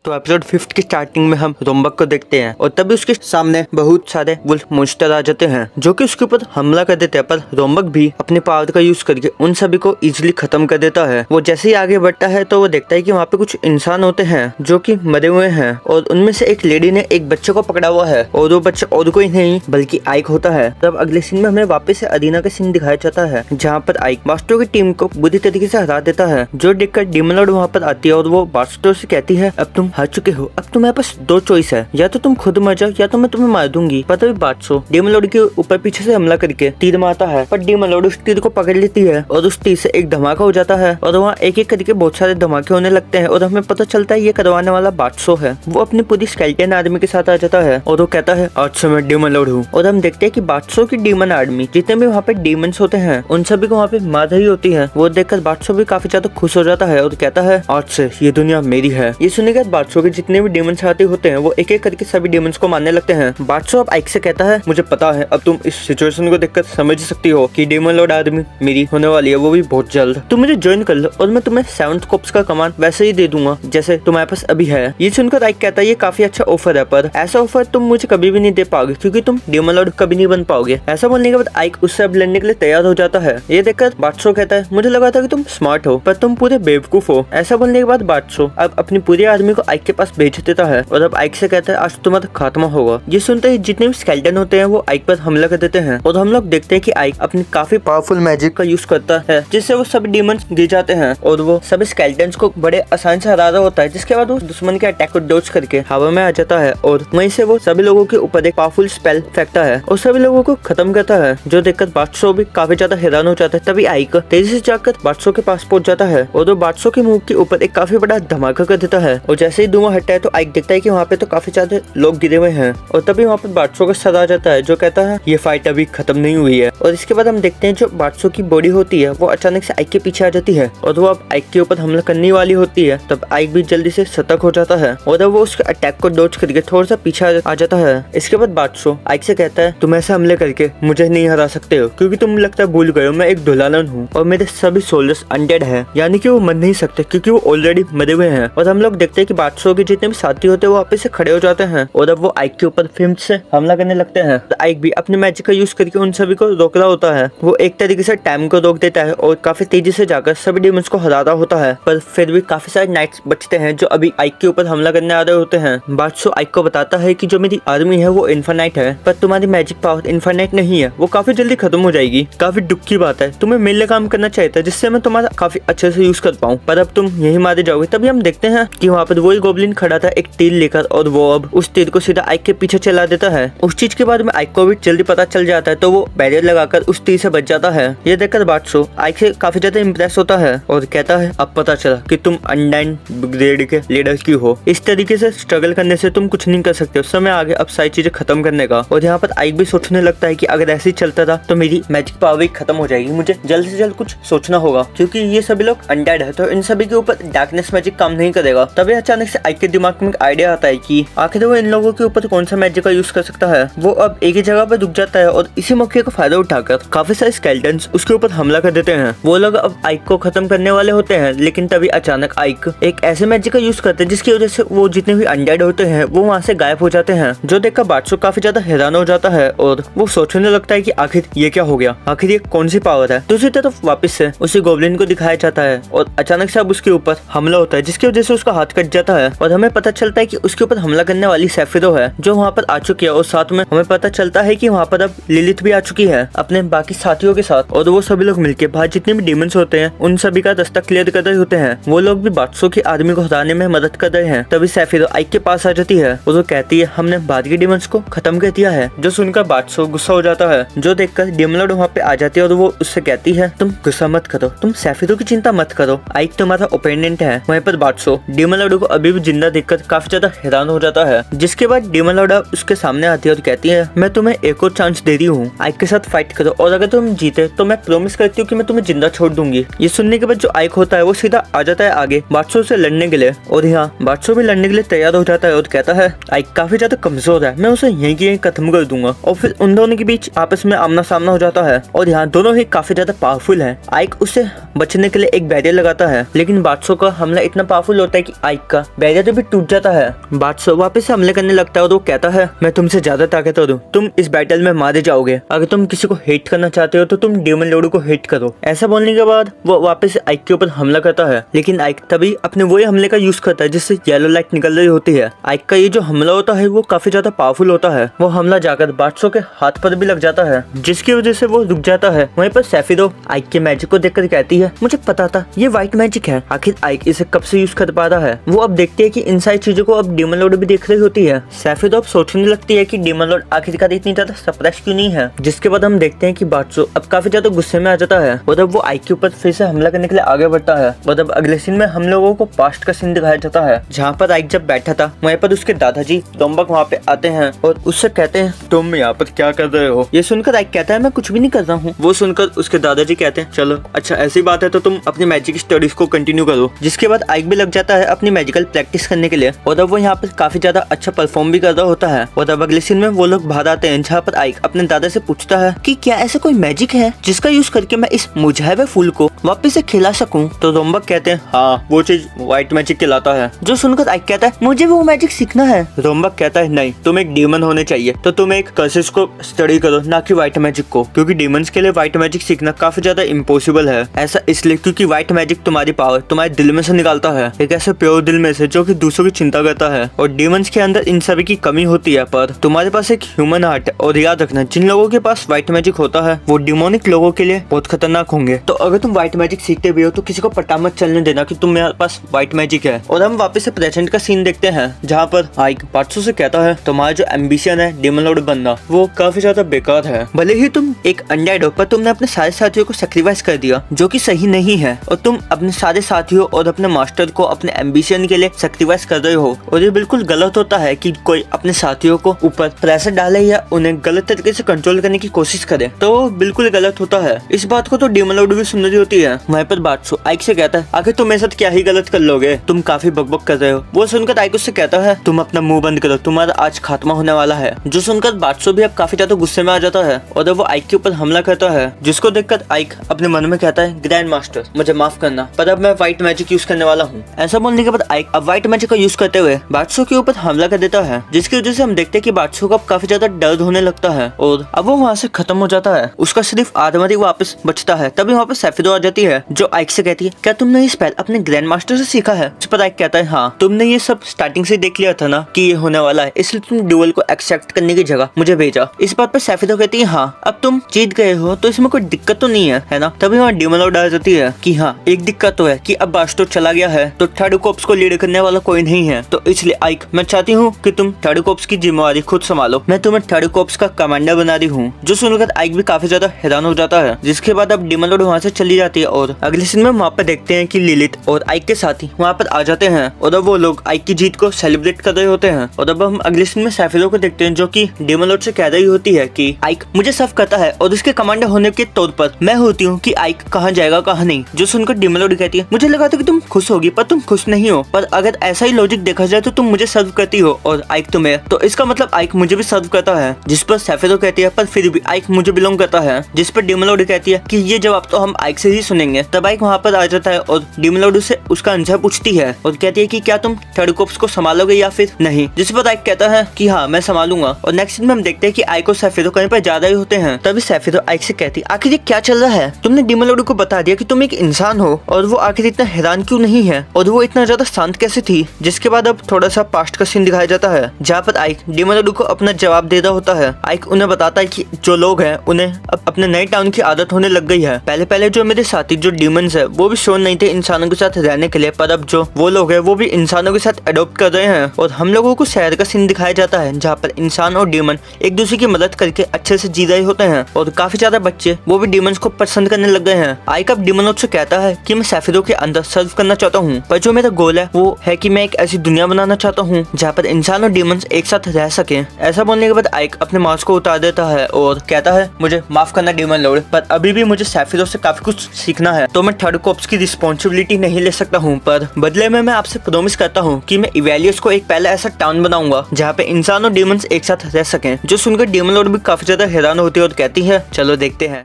तो एपिसोड 5 की स्टार्टिंग में हम रोम्बक को देखते हैं और तभी उसके सामने बहुत सारे वुल्फ मॉन्स्टर आ जाते हैं जो कि उसके ऊपर हमला कर देते हैं, पर रोम्बक भी अपने पावर का यूज करके उन सभी को इजीली खत्म कर देता है। वो जैसे ही आगे बढ़ता है तो वो देखता है कि वहाँ पे कुछ इंसान होते हैं जो कि मरे हुए हैं और उनमें से एक लेडी ने एक बच्चे को पकड़ा हुआ है और वो बच्चा और कोई नहीं बल्कि आइक होता है। तब अगले सीन में हमें वापस से अरीना का सीन दिखाया जाता है जहाँ पर आइक बास्टो की टीम को बुरी तरीके से हरा देता है, जो देखकर डीमन लॉर्ड वहाँ पर आती है और वो बास्टो से कहती है अब तुम हार चुके हो, अब तुम्हारे पास दो चॉइस है, या तो तुम खुद मर जाओ या तो मैं तुम्हें मार दूंगी। पता भी बादशाह डीमन लॉर्ड के ऊपर पीछे से हमला करके तीर मारता है, पर डीमन लॉर्ड उस तीर को पकड़ लेती है और उस तीर से एक धमाका हो जाता है और वहाँ एक एक करके बहुत सारे धमाके होने लगते हैं और हमें पता चलता है ये करवाने वाला बादशाह है। वो अपनी पूरी स्केलेटन आर्मी के साथ आ जाता है और वो कहता है आज से मैं डीमन लॉर्ड हूँ। और हम देखते हैं कि बादशाह की डीमन आर्मी जितने भी वहाँ पे डीमंस होते हैं उन सभी को वहाँ पे मार रही होती है। वो देखकर बादशाह भी काफी ज्यादा खुश हो जाता है और कहता है आज से ये दुनिया मेरी है। ये सुनने के बाद बादशाह के जितने भी डीमन साथी होते हैं वो एक एक करके सभी डीमंस को मारने लगते हैं। बादशाह अब आइक से कहता है मुझे पता है अब तुम इस सिचुएशन को देखकर समझ सकती हो कि डीमन लॉर्ड आर्मी मेरी होने वाली है, वो भी बहुत जल्द। तुम मुझे ज्वाइन कर लो और मैं तुम्हें 7th कॉर्प्स का कमांड वैसे ही दे दूंगा जैसे तुम्हारे पास अभी है। ये सुनकर आइक कहता है ये काफी अच्छा ऑफर है, पर ऐसा ऑफर तुम मुझे कभी भी नहीं दे पाओगे क्योंकि तुम डीमन लॉर्ड कभी नहीं बन पाओगे। ऐसा बोलने के बाद आइक उससे अब लड़ने के लिए तैयार हो जाता है। ये देखकर बादशाह कहता है मुझे लगा था कि तुम स्मार्ट हो पर तुम पूरे बेवकूफ हो। ऐसा बोलने के बाद बादशाह अब अपनी पूरी आर्मी को आइक के पास भेज देता है और अब आइक से कहता है आज तुम्हारा खात्मा होगा। ये सुनते ही जितने भी स्केलेटन होते हैं वो आइक पर हमला कर देते हैं और हम लोग देखते हैं कि आइक अपनी काफी पावरफुल मैजिक का यूज करता है जिससे वो सभी डीमंस गिर जाते हैं और वो सभी स्केलेटन्स को बड़े आसान से हरा रहा होता है, जिसके बाद वो दुश्मन के अटैक को डॉज करके हवा में आ जाता है और वहीं से वो सभी लोगों के ऊपर एक पावरफुल स्पेल फेंकता है और सभी लोगों को खत्म करता है, जो देखकर बादशाह भी काफी ज्यादा हैरान हो जाता है। तभी आइक तेजी से जाकर बादशाह के पास पहुंच जाता है और वो बादशाह के मुंह के ऊपर एक काफी बड़ा धमाका कर देता है और जैसे ही धुआं हटता है तो आइक देखता है कि वहाँ पे तो काफी ज्यादा लोग गिरे हुए हैं और तभी वहाँ पर बादशाह का सर आ जाता है जो कहता है ये फाइट अभी खत्म नहीं हुई है। और इसके बाद हम देखते हैं जो बादशाह की बॉडी होती है वो अचानक से आइक के पीछे आ जाती है और वो अब आइक के ऊपर हमला करने वाली होती है। तब आइक भी जल्दी से सतर्क हो जाता है और अब वो उसके अटैक को डॉज करके थोड़ा सा पीछे आ जाता है। इसके बाद बादशाह आइक से कहता है तुम ऐसे हमले करके मुझे नहीं हरा सकते हो क्योंकि तुम लगता है भूल गए हो मैं एक दुल्हन हूँ और मेरे सभी सोल्जर्स अनडेड है, यानी कि वो मर नहीं सकते क्योंकि वो ऑलरेडी मरे हुए हैं। और हम लोग देखते हैं कि बादशाह के जितने भी साथी होते हैं वो वापस से खड़े हो जाते हैं और अब वो आइक के ऊपर फिर से हमला करने लगते हैं। तो आइक भी अपने मैजिक का यूज करके उन सभी को रोक रहा होता है। वो एक तरीके से टाइम को रोक देता है और काफी तेजी से जाकर सभी डेमंस को हरा रहा होता है, पर फिर भी काफी सारे नाइट्स बचते हैं जो अभी आइक के ऊपर हमला करने आ रहे होते हैं। बादशाह आइक को बताता है कि जो मेरी आर्मी है वो इनफाइनाइट है, पर तुम्हारी मैजिक पावर इनफाइनाइट नहीं है, वो काफी जल्दी खत्म हो जाएगी। काफी दुख की बात है, तुम्हें मिलकर काम करना चाहिए था जिससे मैं तुम्हारा काफी अच्छे से यूज कर पाऊँ, पर अब तुम यही मारे जाओगे। तभी हम देखते हैं कि वहाँ पर वही गोब्लिन खड़ा था एक तीर लेकर और वो अब उस तीर को सीधा आइक के पीछे चला देता है। उस चीज के बारे में आइक को भी जल्दी पता चल जाता है, तो वो बैरियर लगाकर उस तीर से बच जाता है। ये देखकर बादशाह आइक से काफी ज्यादा इम्प्रेस होता है और कहता है अब पता चला कि तुम अनडाइन ब्रिगेड के लीडर की हो। इस तरीके से स्ट्रगल करने से तुम कुछ नहीं कर सकते, उस समय आगे अब सारी चीजें खत्म करने का। और यहाँ पर आइक भी सोचने लगता है कि अगर ऐसे ही चलता था तो मेरी मैजिक पावर भी खत्म हो जाएगी, मुझे जल्द से जल्द कुछ सोचना होगा, क्योंकि ये सभी लोग अनडेड है तो इन सभी के ऊपर डार्कनेस मैजिक काम नहीं करेगा। तभी अचानक से आइक के दिमाग में एक आइडिया आता है कि आखिर वो इन लोगों के ऊपर कौन सा मैजिक का यूज कर सकता है। वो अब एक ही जगह पर रुक जाता है और इसी मौके का फायदा उठाकर काफी सारे स्केलेटन्स उसके ऊपर हमला कर देते हैं। वो लोग अब आइक को खत्म करने वाले होते हैं, लेकिन तभी अचानक आइक एक ऐसे मैजिक का यूज करते हैं जिसकी वजह से वो जितने भी अनडेड होते हैं वो वहाँ से गायब हो जाते हैं, जो देखकर बादशाह काफी ज्यादा हैरान हो जाता है और वो सोचने लगता है कि आखिर ये क्या हो गया, आखिर ये कौन सी पावर है। दूसरी तरफ वापस से उसी गोब्लिन को दिखाया जाता है और अचानक से अब उसके ऊपर हमला होता है जिसकी वजह से उसका हाथ कट जाता है और हमें पता चलता है कि उसके ऊपर हमला करने वाली सेफिरो है जो वहाँ पर आ चुकी है। और साथ में हमें पता चलता है कि वहाँ पर अब लिलिथ भी आ चुकी है अपने बाकी साथियों के साथ, और वो सभी लोग मिलकर बाहर जितने भी डेमंस होते हैं उन सभी का रास्ता क्लियर कर रहे होते हैं। वो लोग भी बादशाह की आर्मी को हराने में मदद कर रहे हैं। तभी सेफिरो आइक के पास आ जाती है और वो कहती है हमने बाहर के डेमंस को खत्म कर दिया है, जो सुनकर बादशाह गुस्सा हो जाता है, जो देखकर डेमन लॉर्ड वहाँ पे आ जाती है और वो उससे कहती है तुम गुस्सा मत करो, तुम सेफिरो की चिंता मत करो, आइक तुम्हारा ओपोनेंट है। वहीं पर बादशाह डेमन लॉर्ड को अभी भी जिंदा देखकर काफी ज्यादा हैरान हो जाता है, जिसके बाद डेमन लॉर्ड उसके सामने आती है और कहती है मैं तुम्हें एक और चांस दे रही हूँ, आइक के साथ फाइट करो और अगर तुम जीते तो मैं प्रॉमिस करती हूँ कि मैं तुम्हें जिंदा छोड़ दूंगी। ये सुनने के बाद जो आइक होता है वो सीधा आ जाता है आगे बादशाह से लड़ने के लिए, और यहाँ बादशाह भी लड़ने के लिए तैयार हो जाता है और कहता है आइक काफी ज्यादा कमजोर है, मैं उसे यहीं की यहीं खत्म कर दूंगा। और फिर उन दोनों के बीच आपस में आमना सामना हो जाता है और यहाँ दोनों ही काफी ज्यादा पावरफुल है। आइक उसे बचने के लिए एक बैरियर लगाता है, लेकिन बादशाह का हमला इतना पावरफुल होता है कि आइक का बैरियर भी टूट जाता है। बादशाह वापस से हमले करने लगता है और वो कहता है मैं तुमसे ज्यादा ताकतवर हूँ, तुम इस बैटल में मारे जाओगे, अगर तुम किसी को हेट करना चाहते हो तो तुम डेमन लॉर्ड को हेट करो। ऐसा बोलने के बाद वो वापस से आइक के ऊपर हमला करता है, लेकिन आइक तभी अपने वही हमले का यूज करता है जिससे येलो लाइट निकल रही होती है। आइक का ये जो हमला होता है वो काफी ज्यादा पावरफुल होता है, वो हमला जाकर बादशाह के हाथ पर भी लग जाता है, जिसकी वजह से वो रुक जाता है। वहीं पर सेफिरो आइक के मैजिक को देखकर कहती है मुझे पता था ये व्हाइट मैजिक है, आखिर आइक इसे कब से यूज कर पा रहा है। वो अब देखती है कि इन सारी चीजों को अब डेमन लॉर्ड भी देख रही होती है। सेफिरो अब सोचने लगती है कि डेमन लॉर्ड आखिरकार इतनी ज्यादा सप्रेस क्यों नहीं है, जिसके बाद हम देखते हैं कि बादशाह अब काफी ज्यादा गुस्से में आ जाता है और अब वो आइक के ऊपर फिर से हमला करने के लिए आगे बढ़ता है। और अब अगले सीन में हम लोगों को पास्ट का सीन दिखाया जाता है, जहाँ पर आइक जब बैठा था वहीं पर उसके दादाजी दोम्बक वहाँ पे आते हैं और उससे कहते हैं तुम यहाँ पर क्या कर रहे हो। ये सुनकर आइक कहता है मैं कुछ भी नहीं कर रहा हूँ। वो सुनकर उसके दादाजी कहते हैं चलो अच्छा ऐसी बात है तो तुम अपनी मैजिक स्टडीज को कंटिन्यू करो। जिसके बाद आइक भी लग जाता है अपनी मैजिकल प्रैक्टिस करने के लिए और अब वो यहाँ पर काफी ज्यादा अच्छा परफॉर्म भी कर रहा होता है। और अब अगले सीन में वो लोग बाहर आते हैं, जहाँ पर आइक अपने दादा से पूछता है कि क्या ऐसा कोई मैजिक है जिसका यूज करके मैं इस मुरझाए हुए फूल को वापस से खिला सकूं। तो दोम्बक कहते हैं हाँ वो चीज व्हाइट मैजिक कहलाता है। जो सुनकर आइक कहता है मुझे वो मैजिक सीखना है। दोम्बक कहता है नहीं तुम एक डीमन होने चाहिए तो तुम एक कर्सेस को स्टडी करो ना कि व्हाइट मैजिक को, क्योंकि डीमंस के लिए व्हाइट मैजिक सीखना काफी ज्यादा इम्पॉसिबल है। ऐसा इसलिए क्योंकि व्हाइट मैजिक तुम्हारी पावर तुम्हारे दिल में से निकालता है, एक ऐसे प्योर दिल में से जो कि दूसरों की चिंता करता है, और डीमंस के अंदर इन सभी की कमी होती है। पर तुम्हारे पास एक ह्यूमन हार्ट है और याद रखना जिन लोगों के पास व्हाइट मैजिक होता है वो डिमोनिक लोगों के लिए बहुत खतरनाक होंगे। तो अगर तुम व्हाइट मैजिक सीखते भी हो तो किसी को पता मत चलने देना कि तुम्हारे पास व्हाइट मैजिक है। और हम वापस से प्रेजेंट का सीन देखते हैं, जहाँ पर आइक बादशाह से कहता है तुम्हारा जो एम्बिशन है डेमन लॉर्ड बनना वो काफी ज्यादा बेकार है। भले ही तुम एक अनडेड हो पर तुमने अपने सारे साथियों को सेक्रीफाइस कर दिया जो कि सही नहीं है, और तुम अपने सारे साथियों और अपने मास्टर को अपने एम्बिशन के लिए सेक्रीफाइस कर रहे हो। और ये बिल्कुल गलत होता है कि कोई अपने साथियों को ऊपर प्रेशर डाले या उन्हें गलत तरीके से कंट्रोल करने की कोशिश करे, तो वो बिल्कुल गलत होता है। इस बात को तो डेमन लॉर्ड भी सुन रही होती है। वहीं पर बादशाह आइक से कहता है आखिर तुम मेरे साथ क्या ही गलत कर लोगे, तुम काफी बकबक कर रहे हो। वो सुनकर आइक उससे कहता है तुम अपना मुंह बंद करो, तुम्हारा आज खात्मा होने वाला है। जो सुनकर बादशाह भी अब काफी ज्यादा गुस्से में आ जाता है और अब वो आइक के ऊपर हमला करता है, जिसको देखकर आइक अपने मन में कहता है ग्रैंड मास्टर मुझे माफ करना, पर अब मैं व्हाइट मैजिक यूज करने वाला हूँ। ऐसा बोलने के बाद आइक अब व्हाइट मैजिक का यूज करते हुए बादशाह के ऊपर हमला कर देता है, जिसकी वजह से हम देखते हैं कि बादशाह को अब काफी ज्यादा दर्द होने लगता है और अब वो वहाँ से खत्म हो जाता है। उसका सिर्फ आधा ही वापस बचता है। तभी वहाँ पे सैफिरो आ जाती है, जो आइक से कहती है क्या तुमने ये स्पेल अपने ग्रैंड मास्टर से सीखा है? इस पर आइक कहता है हाँ, तुमने ये सब स्टार्टिंग से देख लिया था ना कि ये होने वाला है, इसलिए तुम ड्यूल को एक्सेप्ट करने की जगह मुझे भेजा। इस बात पर सैफिरो कहती है हाँ, अब तुम जीत गए हो तो इसमें कोई दिक्कत तो नहीं है ना? तभी वहाँ डीमन लॉर्ड आ जाती है कि हाँ, एक दिक्कत तो है कि अब बास्टो चला गया है तो थर्ड कॉर्प्स को लीड करने वाला कोई नहीं है, तो इसलिए आइक मैं चाहती हूँ कि तुम थर्ड कॉर्प्स की जिम्मेवारी खुद संभालो, मैं तुम्हें थर्ड कॉर्प्स का कमांडर बना रही हूँ। जो सुनकर आइक भी काफी ज्यादा हैरान हो जाता है, जिसके बाद अब डीमन लॉर्ड वहाँ से चली जाती है और अगले सीन में वहाँ पे देखते हैं कि लिलिथ और आइक के साथी वहाँ पर आ जाते हैं और अब वो लोग आइक की जीत को सेलिब्रेट कर रहे होते हैं। और अब हम अगले सीन में सैफिरो को देखते हैं, जो कि डीमन लॉर्ड से कह रही होती है कि आइक मुझे सर्व करता है और उसके कमांडर होने के तौर पर मैं होती हूँ कि आइक कहाँ जाएगा कहाँ नहीं। जो सुनकर डीमन लॉर्ड कहती है मुझे लगा था कि तुम खुश होगी पर तुम खुश नहीं हो, पर अगर ऐसा ही लॉजिक देखा जाए तो तुम मुझे सर्व करती हो और आइक तुम्हें, तो इसका मतलब आइक मुझे भी सर्व करता है। जिस पर सैफिरो कहती है पर फिर भी आइक मुझे बिलोंग करता है। जिस पर डीमन लॉर्ड कहती है कि ये जवाब तो हम आइक से ही सुनेंगे। तब आइक वहाँ पर आ जाता है और डीमन लॉर्ड से उसका आंसर पूछती है और कहती है कि क्या तुम थर्ड कॉर्प्स को संभालोगे या फिर नहीं। जिस पर आइक कहता है कि हाँ मैं संभालूंगा। और नेक्स्ट सीन में हम देखते हैं कि आइक और सैफिरो कहीं पर ज्यादा ही होते हैं। तभी सैफिरो आइक से कहती है आखिर ये क्या चल रहा है? तुमने डीमन लॉर्ड को बता दिया कि तुम एक इंसान हो और वो आखिर इतना हैरान क्यों नहीं है और वो इतना ज्यादा शांत कैसे थी? जिसके बाद अब थोड़ा सा पास्ट का सीन दिखाया जाता है, जहाँ पर आइक डीमन लॉर्ड को अपना जवाब दे रहा होता है। आइक उन्हें बताता है कि जो लोग हैं उन्हें अब अपने नए टाउन की आदत होने लग गई है। पहले पहले जो मेरे साथी जो डीमंस है वो भी शोर नहीं थे इंसानों के साथ रहने के लिए, पर अब जो वो लोग हैं वो भी इंसानों के साथ अडॉप्ट कर रहे हैं। और हम लोगों को शहर का सीन दिखाया जाता है, जहाँ पर इंसान और डीमन एक दूसरे की मदद करके अच्छे से जी रहे होते हैं और काफी ज्यादा बच्चे वो भी डीमंस को पसंद करने लग गए हैं। आइक अब डीमन लॉर्ड से कहता है कि मैं सैफिरो के अंदर सर्व करना चाहता हूँ, पर जो मेरा गोल है वो है कि मैं एक ऐसी दुनिया बनाना चाहता हूँ जहाँ पर इंसान और डीमंस एक साथ रह सके। ऐसा बोलने के बाद आइक अपने मास्क को उतार देता है और कहता है मुझे माफ करना डीमन लॉर्ड, पर अभी भी मुझे सैफिरो से काफी कुछ सीखना है, तो मैं थर्ड कॉर्प्स की रिस्पॉन्सिबिलिटी नहीं ले सकता हूँ, पर बदले में मैं आपसे प्रॉमिस करता हूँ कि मैं इवेलियस को एक पहला ऐसा टाउन बनाऊंगा जहाँ पे इंसान और डीमंस एक साथ रह सकें। जो सुनकर डीमन लॉर्ड भी काफी ज्यादा हैरान होती है और कहती है चलो देखते हैं।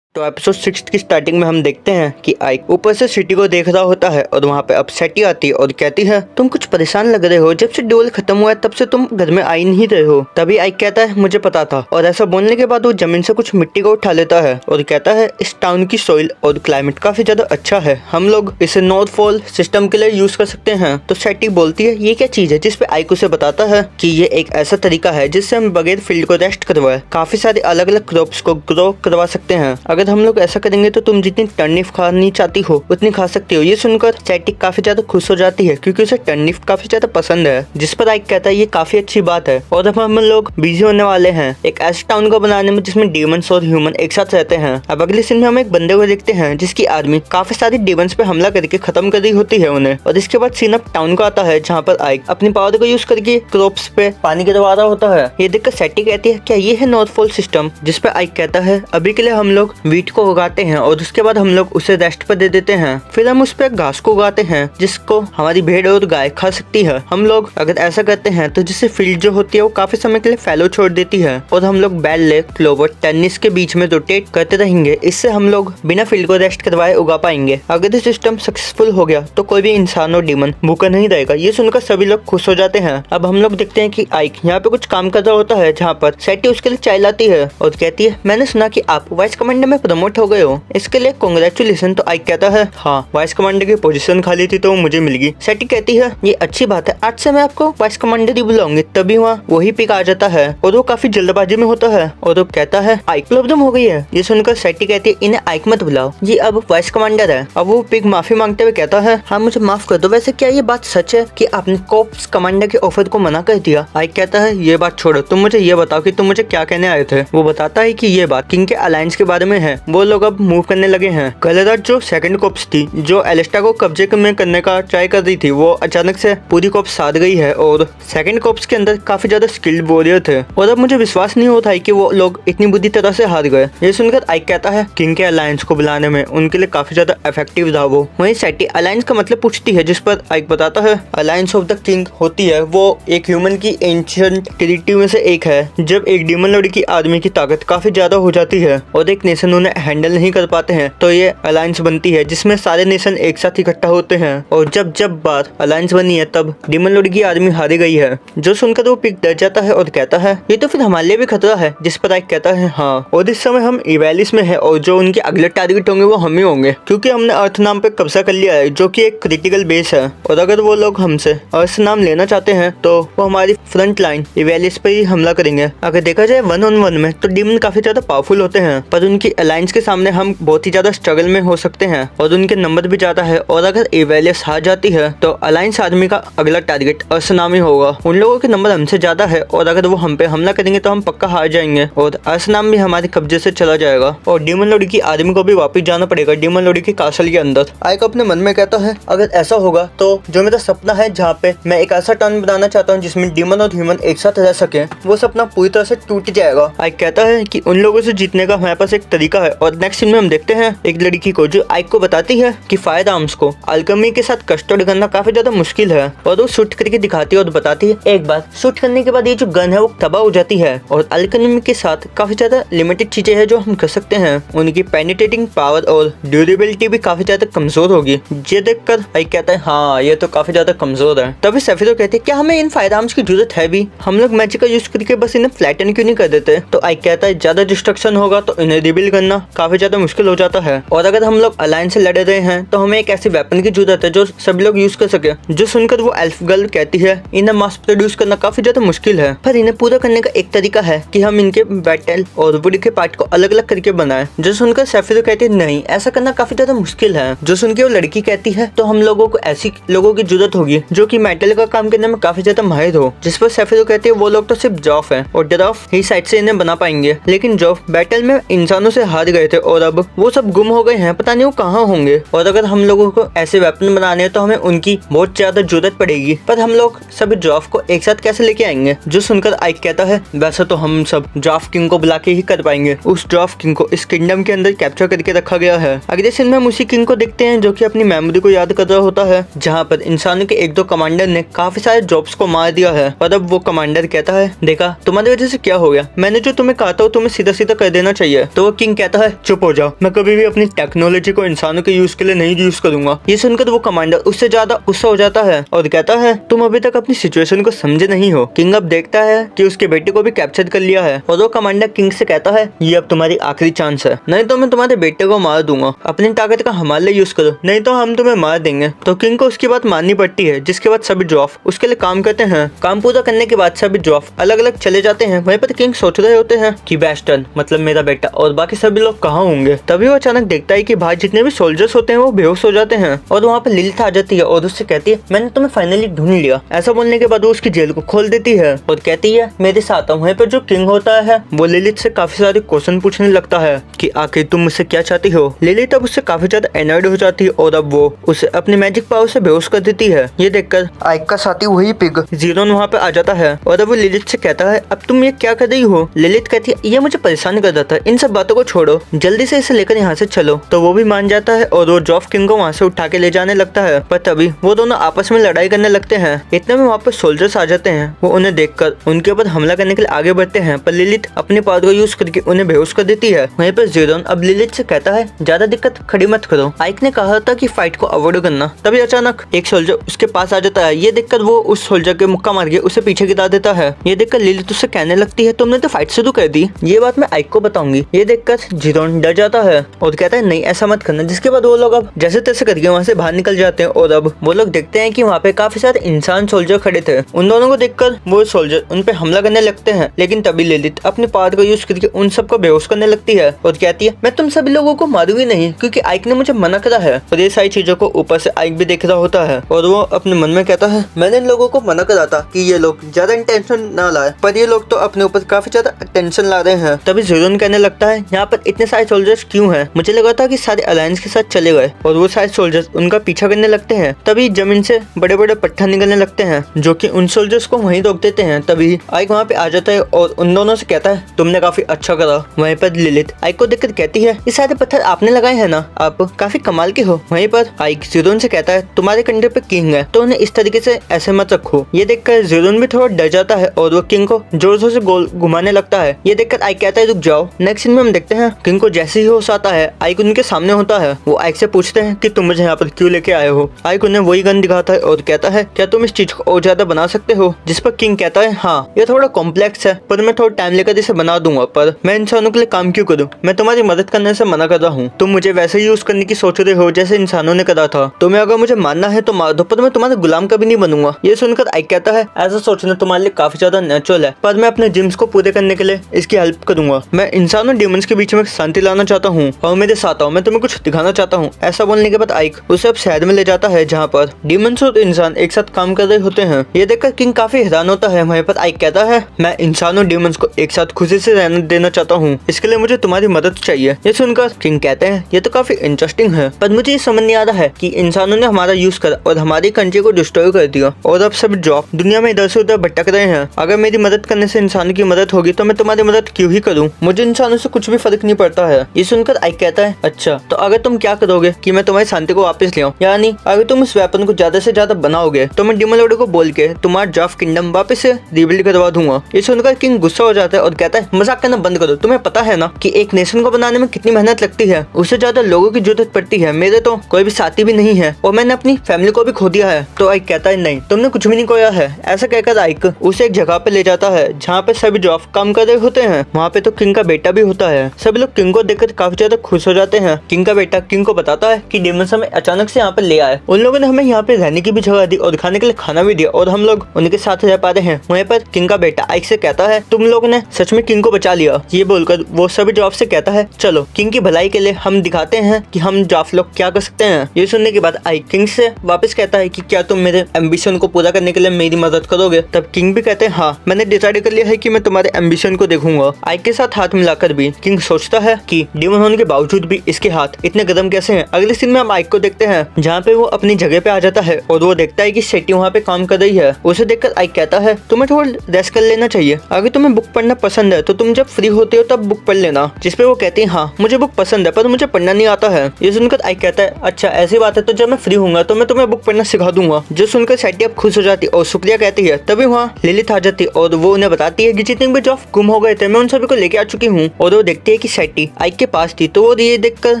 तो एपिसोड 6 की स्टार्टिंग में हम देखते हैं कि आइक ऊपर से सिटी को देख रहा होता है और वहाँ पे अब सेटी आती है और कहती है तुम कुछ परेशान लग रहे हो, जब से ड्यूल खत्म हुआ है तब से तुम घर में आई नहीं रहे हो। तभी आइक कहता है मुझे पता था, और ऐसा बोलने के बाद वो जमीन से कुछ मिट्टी को उठा लेता है और कहता है इस टाउन की सॉइल और क्लाइमेट काफी ज्यादा अच्छा है, हम लोग इसे नॉर्थ पोल सिस्टम के लिए यूज कर सकते हैं। तो सेटी बोलती है ये क्या चीज है? जिसपे आइक उसे बताता है कि ये एक ऐसा तरीका है जिससे हम बगैर फील्ड को रेस्ट करवाए काफी सारे अलग अलग क्रॉप्स को ग्रो करवा सकते हैं। अगर हम लोग ऐसा करेंगे तो तुम जितनी टर्निप खानी चाहती हो उतनी खा सकती हो। ये सुनकर सेटी काफी ज्यादा खुश हो जाती है क्योंकि उसे टर्निप काफी ज्यादा पसंद है। जिस पर आइक कहता है ये काफी अच्छी बात है और अब हम लोग बिजी होने वाले हैं एक ऐसे टाउन को बनाने में जिसमें डीमंस और ह्यूमन एक साथ रहते हैं। अब अगले सीन में हम एक बंदे को देखते हैं जिसकी आर्मी काफी सारी डीमंस पे हमला करके खत्म कर दी होती है उन्हें। और इसके बाद सीन अप टाउन को आता है जहाँ पर आइक अपनी पावर को यूज करके क्रॉप्स पे पानी गिरवा रहा होता है। ये देखकर सेटी कहती है क्या ये है नॉर्थ पोल सिस्टम? जिस पे आइक कहता है अभी के लिए हम लोग वीट को उगाते हैं और उसके बाद हम लोग उसे रेस्ट पर दे देते हैं, फिर हम उस पर घास को उगाते हैं जिसको हमारी भेड़ और गाय खा सकती है। हम लोग अगर ऐसा करते हैं तो जिससे फील्ड जो होती है वो काफी समय के लिए फैलो छोड़ देती है और हम लोग बेल लेक क्लोवर टेनिस के बीच में रोटेट करते रहेंगे। इससे हम लोग बिना फील्ड को रेस्ट करवाए उगा पाएंगे। अगर ये सिस्टम सक्सेसफुल हो गया तो कोई भी इंसान और डीमन भूखा नहीं रहेगा। ये सुनकर सभी लोग खुश हो जाते हैं। अब हम लोग देखते हैं कि आइक यहाँ पे कुछ काम कर रहा होता है जहाँ पर सेटी उसके लिए चाय लाती है और कहती है मैंने सुना कि आप वाइस कमांडर में प्रमोट हो गए हो, इसके लिए कांग्रेचुलेशन। तो आइक कहता है हाँ, वाइस कमांडर की पोजीशन खाली थी तो मुझे मिल गई। सेटी कहती है ये अच्छी बात है, आज से मैं आपको वाइस कमांडर ही बुलाऊंगी। तभी वहाँ वही पिक आ जाता है और वो काफी जल्दबाजी में होता है और वो कहता है आइक प्रॉब्लम हो गई है। ये सुनकर सेटी कहती है इन्हें आइक मत बुलाओ, ये अब वाइस कमांडर है। अब वो पिक माफी मांगते हुए कहता है हाँ मुझे माफ कर दो, वैसे क्या ये बात सच है कि आपने कॉर्प्स कमांडर के ऑफर को मना कर दिया? आइक कहता है ये बात छोड़ो, तुम मुझे ये बताओ कि तुम मुझे क्या कहने आए थे। वो बताता है कि ये बात किंग के अलायंस के बारे में है, वो लोग अब मूव करने लगे हैं। गलेरात जो सेकंड कॉर्प्स थी जो एलिस्टा को कब्जे में करने का ट्राई कर रही थी, वो अचानक से पूरी कॉर्प्स साध गई है और सेकंड कॉर्प्स के अंदर काफी ज्यादा स्किल्ड वॉरियर थे और अब मुझे विश्वास नहीं होता है कि वो लोग इतनी बुरी तरह से हार गए। ये सुनकर आइक कहता है किंग के अलायंस को बुलाने में उनके लिए काफी ज्यादा इफेक्टिव था वो। वहीं सेटी अलायंस का मतलब पूछती है, जिस पर आइक बताता है अलायंस ऑफ द किंग होती है वो एक ह्यूमन की एंशिएंट ट्रिनिटी में से एक है। जब एक डीमन लॉर्ड की आदमी की ताकत काफी ज्यादा हो जाती है और एक नेशन उन्हें हैंडल नहीं कर पाते हैं तो ये अलायंस बनती है जिसमें सारे नेशन एक साथ इकट्ठा होते हैं। और जब जब बार अलायंस बनी है तब डीमन लॉर्ड की आर्मी हारी गई है। जो सुनकर वो पिग डर जाता है और कहता है ये तो फिर हमारे लिए भी खतरा है। जिस पर आइक कहता है हाँ, और इस समय हम इवेलिस में है और जो उनके अगले टारगेट होंगे वो हम ही होंगे, क्योंकि हमने अर्थ नाम पे कब्जा कर लिया है जो कि एक क्रिटिकल बेस है। और अगर वो लोग हमसे अर्थ नाम लेना चाहते हैं तो वो हमारी फ्रंट लाइन इवेलिस पे ही हमला करेंगे। अगर देखा जाए 1-on-1 में तो डीमन काफी ज्यादा पावरफुल होते हैं, पर उनकी अलायंस के सामने हम बहुत ही ज्यादा स्ट्रगल में हो सकते हैं और उनके नंबर भी ज्यादा है। और अगर इवेलिस हार जाती है तो अलायंस आर्मी का अगला टारगेट अर्थ नाम ही होगा। उन लोगों के नंबर हमसे ज्यादा है और अगर वो हम पे हमला करेंगे तो हम पक्का हार जाएंगे और अर्थ नाम भी हमारे कब्जे से चला जाएगा और डीमन लॉर्ड की आर्मी को भी वापस जाना पड़ेगा डीमन लॉर्ड के कासल के अंदर। आइक अपने मन में कहता है अगर ऐसा होगा तो जो मेरा सपना है जहाँ पे मैं एक ऐसा टाउन बनाना चाहता हूँ जिसमें डीमन और ह्यूमन एक साथ रह सके, वो सपना पूरी तरह से टूट जाएगा। आइक कहता है कि उन लोगों से जीतने का हमारे पास एक तरीका है। और नेक्स्ट सीन में हम देखते हैं एक लड़की को जो आइक को बताती है कि फायर आर्म्स को अल्केमी के साथ कस्टर्ड करना काफी ज्यादा मुश्किल है और वो शूट करके दिखाती है और बताती है एक बार शूट करने के बाद ये जो गन है वो तबाह हो जाती है और अल्केमी के साथ काफी ज्यादा लिमिटेड चीजें हैं जो हम कर सकते हैं। उनकी पेनिट्रेटिंग पावर और ड्यूरेबिलिटी भी काफी ज्यादा कमजोर होगी। ये देखकर आइक कहता है हाँ ये तो काफी ज्यादा कमजोर है। तभी सेफिरो कहते हैं क्या हमें इन फायर आर्म्स की जरूरत है भी, हम लोग मैजिक का यूज करके बस इन्हें फ्लैटन क्यों नहीं कर देते। तो आइक कहता है ज्यादा डिस्ट्रक्शन होगा तो इन्हें रिबिल्ड करना काफी ज्यादा मुश्किल हो जाता है और अगर हम लोग अलायंस से लड़ रहे हैं तो हमें एक ऐसी वेपन की जरूरत है जो सभी लोग यूज कर सके। जो सुनकर वो एल्फ गर्ल कहती है इन्हें मास प्रोड्यूस करना काफी ज्यादा मुश्किल है, पर इन्हें पूरा करने का एक तरीका है कि हम इनके बैटल और वुड के पार्ट को अलग अलग करके बनाएं। जो सुनकर सेफिरो कहती है नहीं ऐसा करना काफी ज्यादा मुश्किल है। जो सुनकर वो लड़की कहती है तो हम लोगों को ऐसी लोगों की जरूरत होगी जो कि मेटल का काम करने में काफी ज्यादा माहिर हो। जिस पर सेफिरो कहती है वो लोग तो सिर्फ जॉफ है और ड्राफ ही साइड से इन्हें बना पाएंगे, लेकिन जॉफ बैटल में इंसानों से हार गए थे और अब वो सब गुम हो गए हैं, पता नहीं वो कहाँ होंगे। और अगर हम लोगों को ऐसे वेपन बनाने हैं तो हमें उनकी बहुत ज्यादा जरूरत पड़ेगी, पर हम लोग सभी जॉफ को एक साथ कैसे लेके आएंगे। जो सुनकर आइक कहता है वैसे तो हम सब जॉफ किंग को बुला के ही कर पाएंगे। उस जॉफ किंग को इस किंगडम के अंदर कैप्चर करके रखा गया है। अगले सीन में हम उसी किंग को देखते हैं जो कि अपनी मेमोरी को याद कर रहा होता है, जहाँ पर इंसानों के एक दो कमांडर ने काफी सारे जॉब्स को मार दिया है। और अब वो कमांडर कहता है देखा तुम्हारी वजह से क्या हो गया, मैंने जो तुम्हें कहा था तुम्हें सीधा सीधा कर देना चाहिए। तो वो किंग कहता है चुप हो जाओ, मैं कभी भी अपनी टेक्नोलॉजी को इंसानों के यूज के लिए नहीं यूज करूंगा। ये सुनकर वो कमांडर उससे ज्यादा गुस्सा हो जाता है और कहता है तुम अभी तक अपनी सिचुएशन को समझे नहीं हो। किंग अब देखता है कि उसके बेटे को भी कैप्चर कर लिया है और वो कमांडर किंग से कहता है ये अब तुम्हारी आखिरी चांस है, नहीं तो मैं तुम्हारे बेटे को मार दूंगा। अपनी ताकत का हमारे लिए यूज करो नहीं तो हम तुम्हें मार देंगे। तो किंग को उसकी बात माननी पड़ती है, जिसके बाद सभी जॉफ उसके लिए काम करते हैं। काम पूरा करने के बाद सभी जॉफ अलग अलग चले जाते हैं। वहीं पर किंग सोच रहे होते हैं कि वेस्टर्न मतलब मेरा बेटा और बाकी सभी लोग कहाँ होंगे। तभी वो अचानक देखता है कि बाहर जितने भी सोल्जर्स होते हैं वो बेहोश हो जाते हैं और वहाँ पर लिलिथ आ जाती है और उससे कहती है मैंने तुम्हें फाइनली ढूंढ लिया। ऐसा बोलने के बाद वो उसकी जेल को खोल देती है और कहती है मेरे साथ। वहीं पर जो किंग होता है वो लिलिथ से काफी सारे क्वेश्चन पूछने लगता है कि आखिर तुम मुझसे क्या चाहती हो। लिलिथ अब उससे काफी ज्यादा एनॉयड हो जाती है और अब वो उसे अपने मैजिक पावर से बेहोश कर देती है। ये देखकर आइक का साथी वही पिग जीरोन वहाँ पे आ जाता है और अब वो लिलिथ से कहता है अब तुम ये क्या कर रही हो। लिलिथ कहती है ये मुझे परेशान कर देता है, इन सब बातों को छोड़ो, जल्दी से इसे लेकर यहाँ से चलो। तो वो भी मान जाता है और वो जॉफ किंग को वहाँ से उठा के ले जाने लगता है। पर तभी वो दोनों आपस में लड़ाई करने लगते हैं। इतने में वहाँ पे सोल्जर्स आ जाते हैं। वो उन्हें देखकर उनके ऊपर हमला करने के लिए आगे बढ़ते हैं, पर लिलिथ अपने पावर को यूज करके उन्हें बेहोश कर देती है। वहीं पर जीरोन अब लिलिथ से कहता है ज्यादा दिक्कत खड़ी मत करो, आइक ने कहा था कि फाइट को अवॉइड करना। तभी अचानक एक सोल्जर उसके पास आ जाता है। ये देखकर वो उस सोल्जर के मुक्का मार के उसे पीछे गिरा देता है। ये देखकर लिलिथ उससे कहने लगती है तुमने तो फाइट शुरू कर दी, ये बात मैं आइक को बताऊंगी। ये देखकर जीरोन डर जाता है और कहता है नहीं ऐसा मत करना। जिसके बाद वो लोग अब जैसे तैसे करके वहाँ से बाहर निकल जाते हैं और अब वो लोग देखते हैं कि वहाँ पे काफी सारे इंसान सोल्जर खड़े थे। उन दोनों को देखकर वो सोल्जर उन पे हमला करने लगते हैं, लेकिन तभी लिलिथ अपने पावर को यूज करके उन सबको बेहोश करने लगती है और कहती है मैं तुम सभी लोगों को मारूंगी नहीं क्योंकि आइक ने मुझे मना करा है। और ये सारी चीजों को ऊपर से आइक भी देख रहा होता है और वो अपने मन में कहता है मैंने इन लोगों को मना करा था कि ये लोग ज्यादा टेंशन ना लाए, पर ये लोग तो अपने ऊपर काफी ज्यादा टेंशन ला रहे हैं। तभी जीरोन कहने लगता है यहाँ पर इतने सारे सोल्जर्स क्यों हैं, मुझे लगा था कि सारे अलायंस के साथ चले गए। और वो सारे सोल्जर्स उनका पीछा करने लगते हैं। तभी जमीन से बड़े बड़े पत्थर निकलने लगते हैं जो कि उन सोल्जर्स को वहीं रोक देते हैं। तभी आइक वहाँ पे आ जाता है और उन दोनों से कहता है तुमने काफी अच्छा करा। वहीं पर लिलिथ आइक को देखकर कहती है ये सारे पत्थर आपने लगाए हैं ना, आप काफी कमाल के हो। वहीं पर आइक जीरोन से कहता है तुम्हारे कंधे पे किंग है तो उन्हें इस तरीके से ऐसे मत रखो। ये देखकर जीरोन भी थोड़ा डर जाता है और वो किंग को जोर जोर से गोल घुमाने लगता है। ये देखकर आइक कहता है रुक जाओ। नेक्स्ट सीन में हम देखते हैं किंग को जैसे ही होश आता है आइक उनके सामने होता है। वो आइक से पूछते हैं कि तुम मुझे यहाँ पर क्यों लेके आए हो। आइक उन्हें वही गन दिखाता है और कहता है क्या तुम इस चीज को और ज्यादा बना सकते हो। जिस पर किंग कहता है हाँ ये थोड़ा कॉम्प्लेक्स है पर मैं थोड़ा टाइम लेकर इसे बना दूंगा, पर मैं इंसानों के लिए काम क्यों करूँ, मैं तुम्हारी मदद करने से मना कर रहा हूँ। तुम मुझे वैसे यूज करने की सोच रहे हो जैसे इंसानों ने करा था। तुम्हें अगर मुझे मारना है तो मार दो पर मैं तुम्हारा गुलाम कभी नहीं बनूंगा। ये सुनकर आइक कहता है ऐसा सोचना तुम्हारे लिए काफी ज्यादा नेचुरल है पर मैं अपने ड्रीम्स को पूरे करने के लिए इसकी हेल्प करूंगा। मैं इंसानों डीमंस के बीच में शांति लाना चाहता हूँ और मेरे साथ आओ, मैं तुम्हें कुछ दिखाना चाहता हूँ। ऐसा बोलने के बाद आइक उसे अब शहर में ले जाता है जहाँ पर डीमंस और इंसान एक साथ काम कर रहे होते हैं। ये देखकर किंग काफी हैरान होता है। वहीं पर आइक कहता है मैं इंसान और डीमंस को एक साथ खुशी से रहने देना चाहता हूँ, इसके लिए मुझे तुम्हारी मदद चाहिए। ये सुनकर किंग कहते हैं ये तो काफी इंटरेस्टिंग है पर मुझे ये समझ नहीं आ रहा है कि इंसानों ने हमारा यूज करा और हमारी कंट्री को डिस्ट्रॉय कर दिया और अब सब जॉब दुनिया में इधर से उधर भटक रहे हैं। अगर मेरी मदद करने से इंसानों की मदद होगी तो मैं तुम्हारी मदद क्यों ही करूँ, मुझे इंसानों से कुछ भी फर्क नहीं पड़ता है। ये सुनकर आइक कहता है अच्छा तो अगर तुम क्या करोगे कि मैं तुम्हारी शांति को वापस ले आऊं, यानी अगर तुम इस वेपन को ज्यादा से ज्यादा बनाओगे तो मैं डीमन लॉर्ड को बोल के तुम्हारा ड्राफ्ट किंगडम वापस से रिबिल्ड करवा दूंगा। ये सुनकर किंग गुस्सा हो जाता है और कहता है मजाक करना बंद करो, तुम्हें पता है ना कि एक नेशन को बनाने में कितनी मेहनत लगती है, उससे ज्यादा लोगों की जरूरत पड़ती है। मेरे तो कोई भी साथी भी नहीं है और मैंने अपनी फैमिली को भी खो दिया है। तो आइक कहता है नहीं तुमने कुछ भी नहीं खोया है। ऐसा कहकर आइक उसे एक जगह पे ले जाता है जहाँ पे सभी जॉब काम कर रहे होते हैं। वहाँ पे तो किंग का बेटा भी होता है। सभी लोग किंग को देखकर काफी ज्यादा खुश हो जाते हैं। किंग का बेटा किंग को बताता है कि डीमंस हमें अचानक से यहाँ पे ले आए, उन लोगों ने हमें यहाँ पे रहने की भी जगह दी और खाने के लिए खाना भी दिया और हम लोग उनके साथ रह पा रहे हैं। वहीं पर किंग का बेटा आइक से कहता है तुम लोगों ने सच में किंग को बचा लिया। ये बोलकर वो सभी जॉब से कहता है चलो किंग की भलाई के लिए हम दिखाते हैं कि हम जॉब लोग क्या कर सकते हैं। ये सुनने के बाद आइक किंग से वापस कहता है कि क्या तुम मेरे एम्बिशन को पूरा करने के लिए मेरी मदद करोगे। तब किंग भी कहते हैं हाँ मैंने डिसाइड कर लिया है कि मैं तुम्हारे एम्बिशन को देखूंगा। आइक के साथ हाथ मिलाकर भी किंग सोचता है कि डीमन होने के बावजूद भी इसके हाथ इतने कदम कैसे हैं। अगले सीन में हम आइक को देखते हैं जहाँ पे वो अपनी जगह पे आ जाता है और वो देखता है कि सेटी वहाँ पे काम कर रही है। उसे देखकर आइक कहता है तुम्हें थोड़ा रेस्ट कर लेना चाहिए, अगर तुम्हें बुक पढ़ना पसंद है तो तुम जब फ्री होते हो तब बुक पढ़ लेना। जिसपे वो कहती है हाँ मुझे बुक पसंद है पर मुझे पढ़ना नहीं आता है। ये सुनकर आइक कहता है अच्छा ऐसी बात है तो जब मैं फ्री हूँ तो मैं तुम्हें बुक पढ़ना सिखा दूंगा। जो सुनकर सेटी अब खुश हो जाती और शुक्रिया कहती है। तभी वहाँ लिलिथ आ जाती और वो उन्हें बताती है कि जितने भी जॉब गुम हो गए थे मैं उन सभी को लेके आ चुकी हूँ। और वो देखती है कि सेटी आइक के पास थी तो वो ये देखकर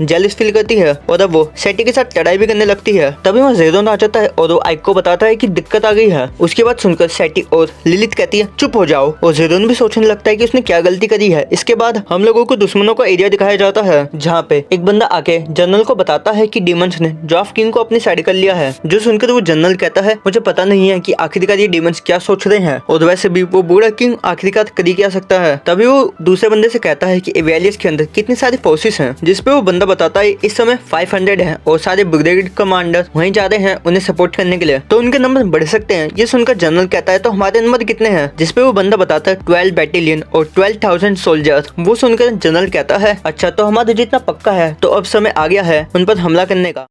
जेलस फील करती है और अब वो सेटी के साथ लड़ाई भी करने लगती है। तभी वहाँ ज़ेरोन आ जाता है और वो आइक को बताता है कि दिक्कत आ गई है। उसके बाद सुनकर सेटी और लिलिथ कहती है चुप हो जाओ और ज़ेरोन भी सोचने लगता है कि उसने क्या गलती करी है। इसके बाद हम लोगों को दुश्मनों का एरिया दिखाया जाता है जहाँ पे एक बंदा आके जनरल को बताता है कि डीमंस ने ड्राफ्ट किंग को अपनी साइड कर लिया है। जो सुनकर वो जनरल कहता है मुझे पता नहीं है कि आखिरकार ये डीमंस क्या सोच रहे हैं और वैसे भी वो बूढ़ा किंग आखिरकार कर ही क्या सकता है। तभी वो दूसरे बंदे से कहता है कि एवेलियस के अंदर कितनी सारी फोर्सेस हैं। जिसपे वो बंदा बताता है इस समय 500 है और सारे ब्रिगेड कमांडर वहीं जा रहे हैं उन्हें सपोर्ट करने के लिए, तो उनके नंबर बढ़ सकते हैं। ये सुनकर जनरल कहता है तो हमारे नंबर कितने हैं। जिसपे वो बंदा बताता है 12 बैटेलियन और 12,000 सोल्जर्स। वो सुनकर जनरल कहता है अच्छा तो हमारा जितना पक्का है तो अब समय आ गया है उन पर हमला करने का।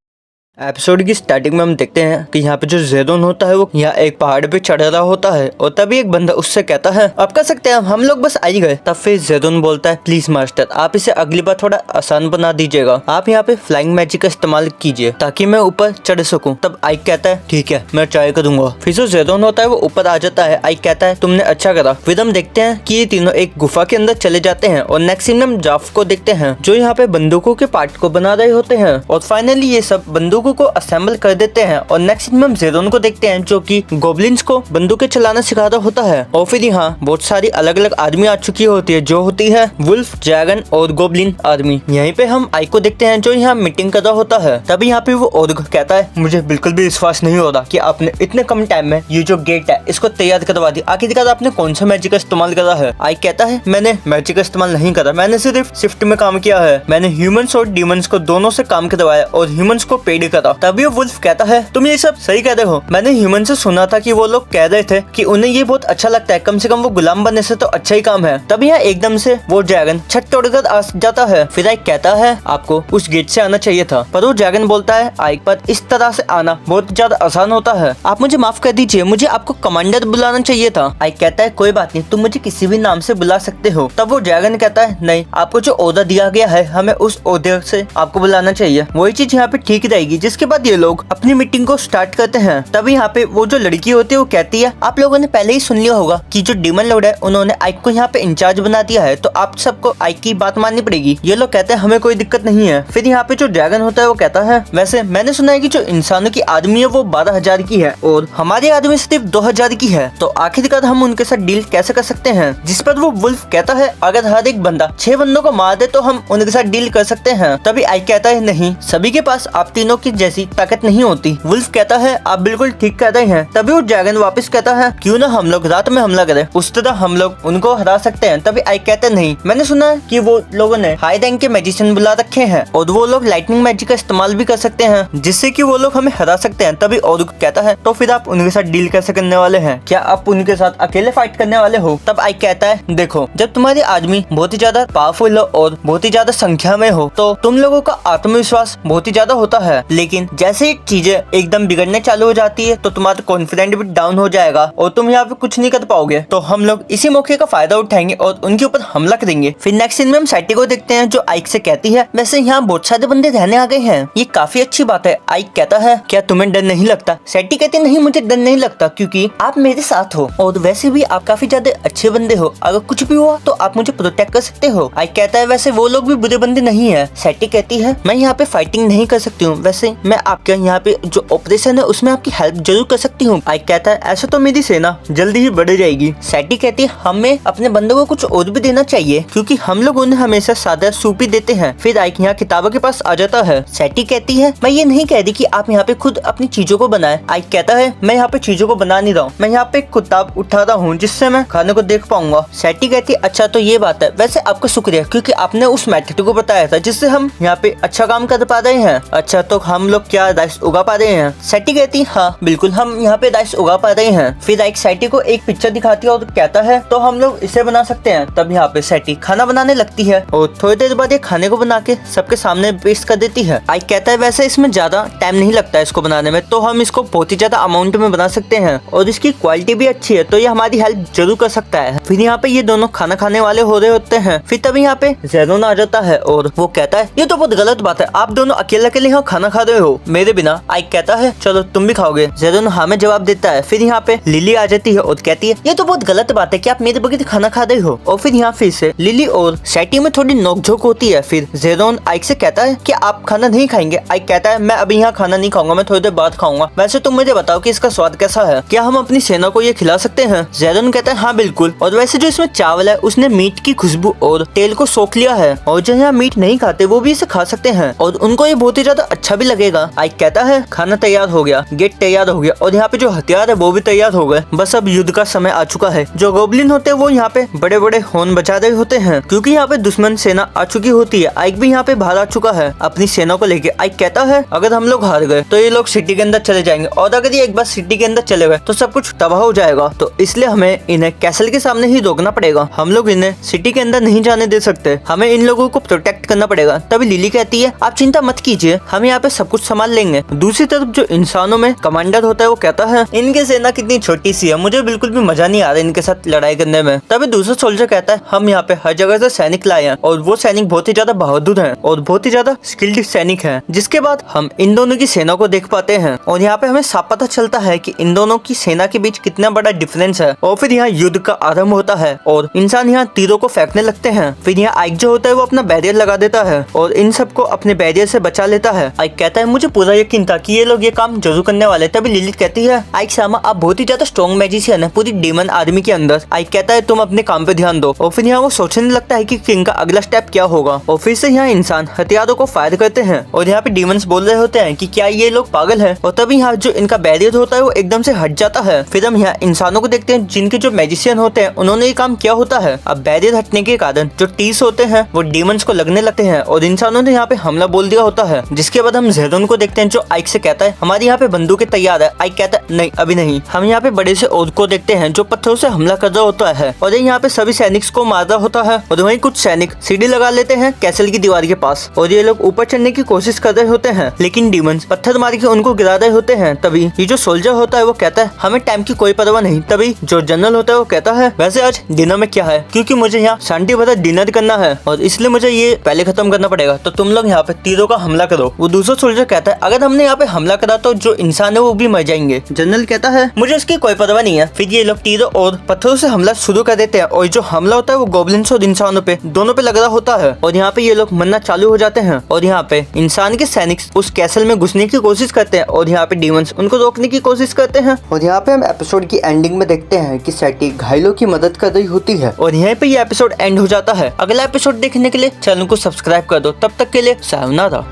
एपिसोड की स्टार्टिंग में हम देखते हैं कि यहाँ पे जो ज़ेरोन होता है वो यहाँ एक पहाड़ पे चढ़ रहा होता है और तभी एक बंदा उससे कहता है आप कर सकते हैं, हम लोग बस आ ही गए। तब फिर ज़ेरोन बोलता है प्लीज मास्टर आप इसे अगली बार थोड़ा आसान बना दीजिएगा, आप यहाँ पे फ्लाइंग मैजिक का इस्तेमाल कीजिए ताकि मैं ऊपर चढ़ सकूं। तब आइक कहता है ठीक है मैं ट्राई करूंगा। फिर जो ज़ेरोन होता है वो ऊपर आ जाता है। आइक कहता है तुमने अच्छा करा। फिर हम देखते हैं कि ये तीनों एक गुफा के अंदर चले जाते हैं और नेक्स्ट सीन में हम जाफ को देखते हैं जो यहाँ पे बंदूकों के पार्ट को बना रहे होते हैं और फाइनली ये सब बंदूकों को असेंबल कर देते हैं। और नेक्स्ट में हम ज़ेरोन को देखते हैं जो कि गोब्लिन्स को बंदूकें चलाना सिखा रहा होता है। और फिर यहाँ बहुत सारी अलग अलग आर्मी आ चुकी होती है जो होती है वुल्फ, ड्रैगन और गोब्लिन आर्मी। यहीं पे हम आइक को देखते हैं जो यहाँ मीटिंग कर रहा होता है। तभी यहाँ पे वो ओर्ग कहता है मुझे बिल्कुल भी विश्वास नहीं हो रहा कि आपने इतने कम टाइम में ये जो गेट है इसको तैयार करवा दी। आखिरकार आपने कौन सा मैजिक का इस्तेमाल करा है। आइक कहता है मैंने मैजिक का इस्तेमाल नहीं करा, मैंने सिर्फ शिफ्ट में काम किया है। मैंने ह्यूमंस और डीमंस को दोनों से काम करवाया और ह्यूमंस को पेड करा। तभी वो वुल्फ कहता है तुम ये सब सही कह रहे हो, मैंने ह्यूमन से सुना था कि वो लोग कह रहे थे कि उन्हें ये बहुत अच्छा लगता है, कम से कम वो गुलाम बनने से तो अच्छा ही काम है। तभी यहाँ एकदम से वो ड्रैगन छत तोड़कर आ जाता है। फिर आइक कहता है आपको उस गेट से आना चाहिए था, पर वो ड्रैगन बोलता है आइक पर इस तरह से आना बहुत ज्यादा आसान होता है, आप मुझे माफ कर दीजिए, मुझे आपको कमांडर बुलाना चाहिए था। आइक कहता है कोई बात नहीं, तुम मुझे किसी भी नाम से बुला सकते हो। तब वो ड्रैगन कहता है नहीं, आपको जो ओहदा दिया गया है हमें उस ओहदे से आपको बुलाना चाहिए, वही चीज यहाँ पे ठीक रहेगी। जिसके बाद ये लोग अपनी मीटिंग को स्टार्ट करते हैं। तभी यहाँ पे वो जो लड़की होती है वो कहती है, आप लोगों ने पहले ही सुन लिया होगा कि जो डीमन लॉर्ड है उन्होंने आइक को यहाँ पे इंचार्ज बना दिया है, तो आप सबको आइक की बात माननी पड़ेगी। ये लोग कहते हैं हमें कोई दिक्कत नहीं है। फिर यहाँ पे जो ड्रैगन होता है वो कहता है, वैसे मैंने सुना है कि जो इंसानों की आदमी है वो 12,000 की है और हमारी आदमी सिर्फ 2,000 की है, तो आखिरकार हम उनके साथ डील कैसे कर सकते हैं। जिस पर वो वुल्फ कहता है, अगर हर एक बंदा 6 बंदों को मार दे तो हम उनके साथ डील कर सकते हैं। तभी आइक कहता है, नहीं, सभी के पास आप तीनों की जैसी ताकत नहीं होती। वुल्फ कहता है, आप बिल्कुल ठीक कह रहे हैं। तभी वो ड्रैगन वापस कहता है, क्यों ना हम लोग रात में हमला करें, उस तरह हम लोग उनको हरा सकते हैं। तभी आइक कहते हैं, नहीं, मैंने सुना है कि वो लोगों ने हाई रैंक के मैजिशियन बुला रखे हैं और वो लोग लाइटनिंग मैजिक का इस्तेमाल भी कर सकते हैं जिससे कि वो लोग हमें हरा सकते हैं। तभी औरुक कहता है, तो फिर आप उनके साथ डील कैसे करने वाले हैं? क्या आप उनके साथ अकेले फाइट करने वाले हो? तब आइक कहता है, देखो, जब तुम्हारे आदमी बहुत ही ज्यादा पावरफुल हो और बहुत ही ज्यादा संख्या में हो तो तुम लोगों का आत्मविश्वास बहुत ही ज्यादा होता है, लेकिन जैसे ही चीजें एकदम बिगड़ने चालू हो जाती है तो तुम्हारा कॉन्फिडेंस भी डाउन हो जाएगा और तुम यहाँ पे कुछ नहीं कर पाओगे। तो हम लोग इसी मौके का फायदा उठाएंगे और उनके ऊपर हमला करेंगे। फिर नेक्स्ट सीन में हम सैटी को देखते हैं जो आइक से कहती है, वैसे यहाँ बहुत सारे बंदे रहने आ गए हैं, ये काफी अच्छी बात है। आइक कहता है, क्या तुम्हें डर नहीं लगता? सैटी कहती, नहीं, मुझे डर नहीं लगता क्योंकि आप मेरे साथ हो और वैसे भी आप काफी ज्यादा अच्छे बंदे हो, अगर कुछ भी हुआ तो आप मुझे प्रोटेक्ट कर सकते हो। आइक कहता है, वैसे वो लोग भी बुरे बंदे नहीं है। सैटी कहती है, मैं यहाँ पे फाइटिंग नहीं कर सकती हूँ, वैसे मैं आपके यहाँ पे जो ऑपरेशन है उसमें आपकी हेल्प जरूर कर सकती हूँ। आइक कहता है, ऐसा तो मेरी सेना जल्दी ही बढ़ जाएगी। सैटी कहती है, हमें अपने बंदों को कुछ और भी देना चाहिए क्योंकि हम लोग उन्हें हमेशा सादा सूप ही देते हैं। फिर आइक यहाँ किताबों के पास आ जाता है। सैटी कहती है, मैं ये नहीं कह रही कि आप यहाँ पे खुद अपनी चीजों को बनाए। आइक कहता है, मैं यहाँ पे चीजों को बना नहीं रहा हूँ, मैं यहाँ पे किताब उठा रहा हूँ जिससे मैं खाने को देख पाऊंगा। सैटी कहती है, अच्छा तो ये बात है, वैसे आपका शुक्रिया क्योंकि आपने उस मेथड को बताया था जिससे हम यहाँ पे अच्छा काम कर पा रहे हैं। अच्छा तो हम लोग क्या राइस उगा पा रहे हैं? सैटी कहती, हाँ बिल्कुल, हम यहाँ पे राइस उगा पा रहे हैं। फिर आइक सैटी को एक पिक्चर दिखाती है और कहता है, तो हम लोग इसे बना सकते हैं। तब यहाँ पे सैटी खाना बनाने लगती है और थोड़ी देर बाद ये खाने को बना के सबके सामने पेश कर देती है। आइक कहता है, वैसे इसमें ज्यादा टाइम नहीं लगता है इसको बनाने में, तो हम इसको बहुत ही ज्यादा अमाउंट में बना सकते हैं और इसकी क्वालिटी भी अच्छी है, तो ये हमारी हेल्प जरूर कर सकता है। फिर यहाँ पे ये दोनों खाना खाने वाले हो रहे होते हैं। फिर तभी यहाँ पे ज़ेरोन आ जाता है और वो कहता है, ये तो बहुत गलत बात है, आप दोनों अकेले अकेले यहाँ खाना खा रहे हो मेरे बिना। आइक कहता है, चलो तुम भी खाओगे। ज़ेरोन हाँ में जवाब देता है। फिर यहाँ पे लिली आ जाती है और कहती है, ये तो बहुत गलत बात है कि आप मेरे बगैर खाना खा रहे हो। और फिर यहाँ फिर से लिली और सैटी में थोड़ी नोकझोंक होती है। फिर ज़ेरोन आइक से कहता है कि आप खाना नहीं खाएंगे? आइक कहता है, मैं अभी यहाँ खाना नहीं खाऊंगा, मैं थोड़ी देर बाद खाऊंगा। वैसे तुम मुझे बताओ कि इसका स्वाद कैसा है, क्या हम अपनी सेना को ये खिला सकते हैं? ज़ेरोन कहता है, हाँ बिल्कुल, और वैसे जो इसमें चावल है उसने मीट की खुशबू और तेल को सोख लिया है और जो यहाँ मीट नहीं खाते वो भी इसे खा सकते हैं और उनको ये बहुत ही ज्यादा अच्छा भी लगेगा। आइक कहता है, खाना तैयार हो गया, गेट तैयार हो गया और यहाँ पे जो हथियार है वो भी तैयार हो गए, बस अब युद्ध का समय आ चुका है। जो गोब्लिन होते हैं वो यहाँ पे बड़े बड़े हॉर्न बजा रहे होते हैं क्योंकि यहाँ पे दुश्मन सेना आ चुकी होती है। आइक भी यहाँ पे बाहर आ चुका है अपनी सेना को लेके। आइक कहता है, अगर हम लोग हार गए तो ये लोग सिटी के अंदर चले जाएंगे और अगर ये एक बार सिटी के अंदर चले गए तो सब कुछ तबाह हो जाएगा, तो इसलिए हमें इन्हें कैसल के सामने ही रोकना पड़ेगा, हम लोग इन्हें सिटी के अंदर नहीं जाने दे सकते, हमें इन लोगों को प्रोटेक्ट करना पड़ेगा। तभी लिली कहती है, आप चिंता मत कीजिए, हम यहाँ पे सब कुछ संभाल लेंगे। दूसरी तरफ जो इंसानों में कमांडर होता है वो कहता है, इनकी सेना कितनी छोटी सी है, मुझे बिल्कुल भी मजा नहीं आ रहा इनके साथ लड़ाई करने में। तभी दूसरा सोल्जर कहता है, हम यहाँ पे हर जगह से सैनिक लाए हैं और वो सैनिक बहुत ही ज्यादा बहादुर हैं और बहुत ही ज्यादा स्किल्ड सैनिक हैं। जिसके बाद हम इन दोनों की सेना को देख पाते हैं और यहाँ पे हमें साफ पता चलता है कि इन दोनों की सेना के बीच कितना बड़ा डिफरेंस है। और फिर यहाँ युद्ध का आरंभ होता है और इंसान यहाँ तीरों को फेंकने लगते हैं। फिर यहाँ आइक जो होता है वो अपना बैरियर लगा देता है और इन सबको अपने बैरियर से बचा लेता है। आइक कहता है, मुझे पूरा यकीन था कि ये लोग ये काम जरूर करने वाले। तभी लिलिथ कहती है, आइक सामा, आप बहुत ही ज्यादा स्ट्रॉन्ग मैजिशियन है पूरी डीमन आर्मी के अंदर। आइक कहता है, तुम अपने काम पे ध्यान दो। और फिर यहाँ वो सोचने लगता है कि किंग का अगला स्टेप क्या होगा और फिर से यहाँ इंसान हथियारों को फायर करते हैं और यहाँ पे डीमंस बोल रहे होते हैं कि क्या ये लोग पागल हैं। और तभी यहाँ जो इनका बैरियर होता है वो एकदम से हट जाता है। फिर हम यहाँ इंसानों को देखते हैं जिनके जो मैजिशियन होते हैं उन्होंने ये काम किया होता है। अब बैरियर हटने के कारण जो टीस होते हैं वो डीमंस को लगने लगते हैं और इंसानों ने यहाँ पे हमला बोल दिया होता है। जिसके बाद हम ज़ेरोन को देखते हैं जो आइक से कहता है, हमारी यहाँ पे बंदूकें तैयार है। आइक कहता है, नहीं अभी नहीं। हम यहाँ पे बड़े से औरत को देखते हैं जो पत्थरों से हमला कर रहा होता है और यहाँ पे सभी सैनिक को मार रहा होता है और वहीं कुछ सैनिक सीढ़ी लगा लेते हैं कैसल की दीवार के पास और ये लोग ऊपर चढ़ने की कोशिश कर रहे होते हैं लेकिन डीमंस पत्थर मार के उनको गिरा रहे होते हैं। तभी ये जो सोल्जर होता है वो कहता है, हमें टाइम की कोई परवाह नहीं। तभी जो जनरल होता है वो कहता है, वैसे आज डिनर में क्या है, क्योंकि मुझे यहाँ शांति भरा डिनर करना है और इसलिए मुझे ये पहले खत्म करना पड़ेगा, तो तुम लोग यहाँ पे तीरों का हमला करो। वो दूसरा सोल्जर कहता है अगर हमने यहाँ पे हमला करा तो जो इंसान है वो भी मर जाएंगे। जनरल कहता है मुझे इसकी कोई परवाह नहीं है। फिर ये लोग तीरों और पत्थरों से हमला शुरू कर देते हैं और जो हमला होता है वो गॉब्लिन्स और इंसानों पे दोनों पे लग रहा होता है। और यहाँ पे ये लोग मरना चालू हो जाते हैं और यहाँ पे इंसान के सैनिक उस कैसल में घुसने की कोशिश करते हैं और यहाँ पे डीमंस उनको रोकने की कोशिश करते हैं। और यहाँ पे हम एपिसोड की एंडिंग में देखते हैं कि सेटी घायलों की मदद कर रही होती है और यहाँ पे ये एपिसोड एंड हो जाता है। अगला एपिसोड देखने के लिए चैनल को सब्सक्राइब कर दो। तब तक के लिए सायोनारा।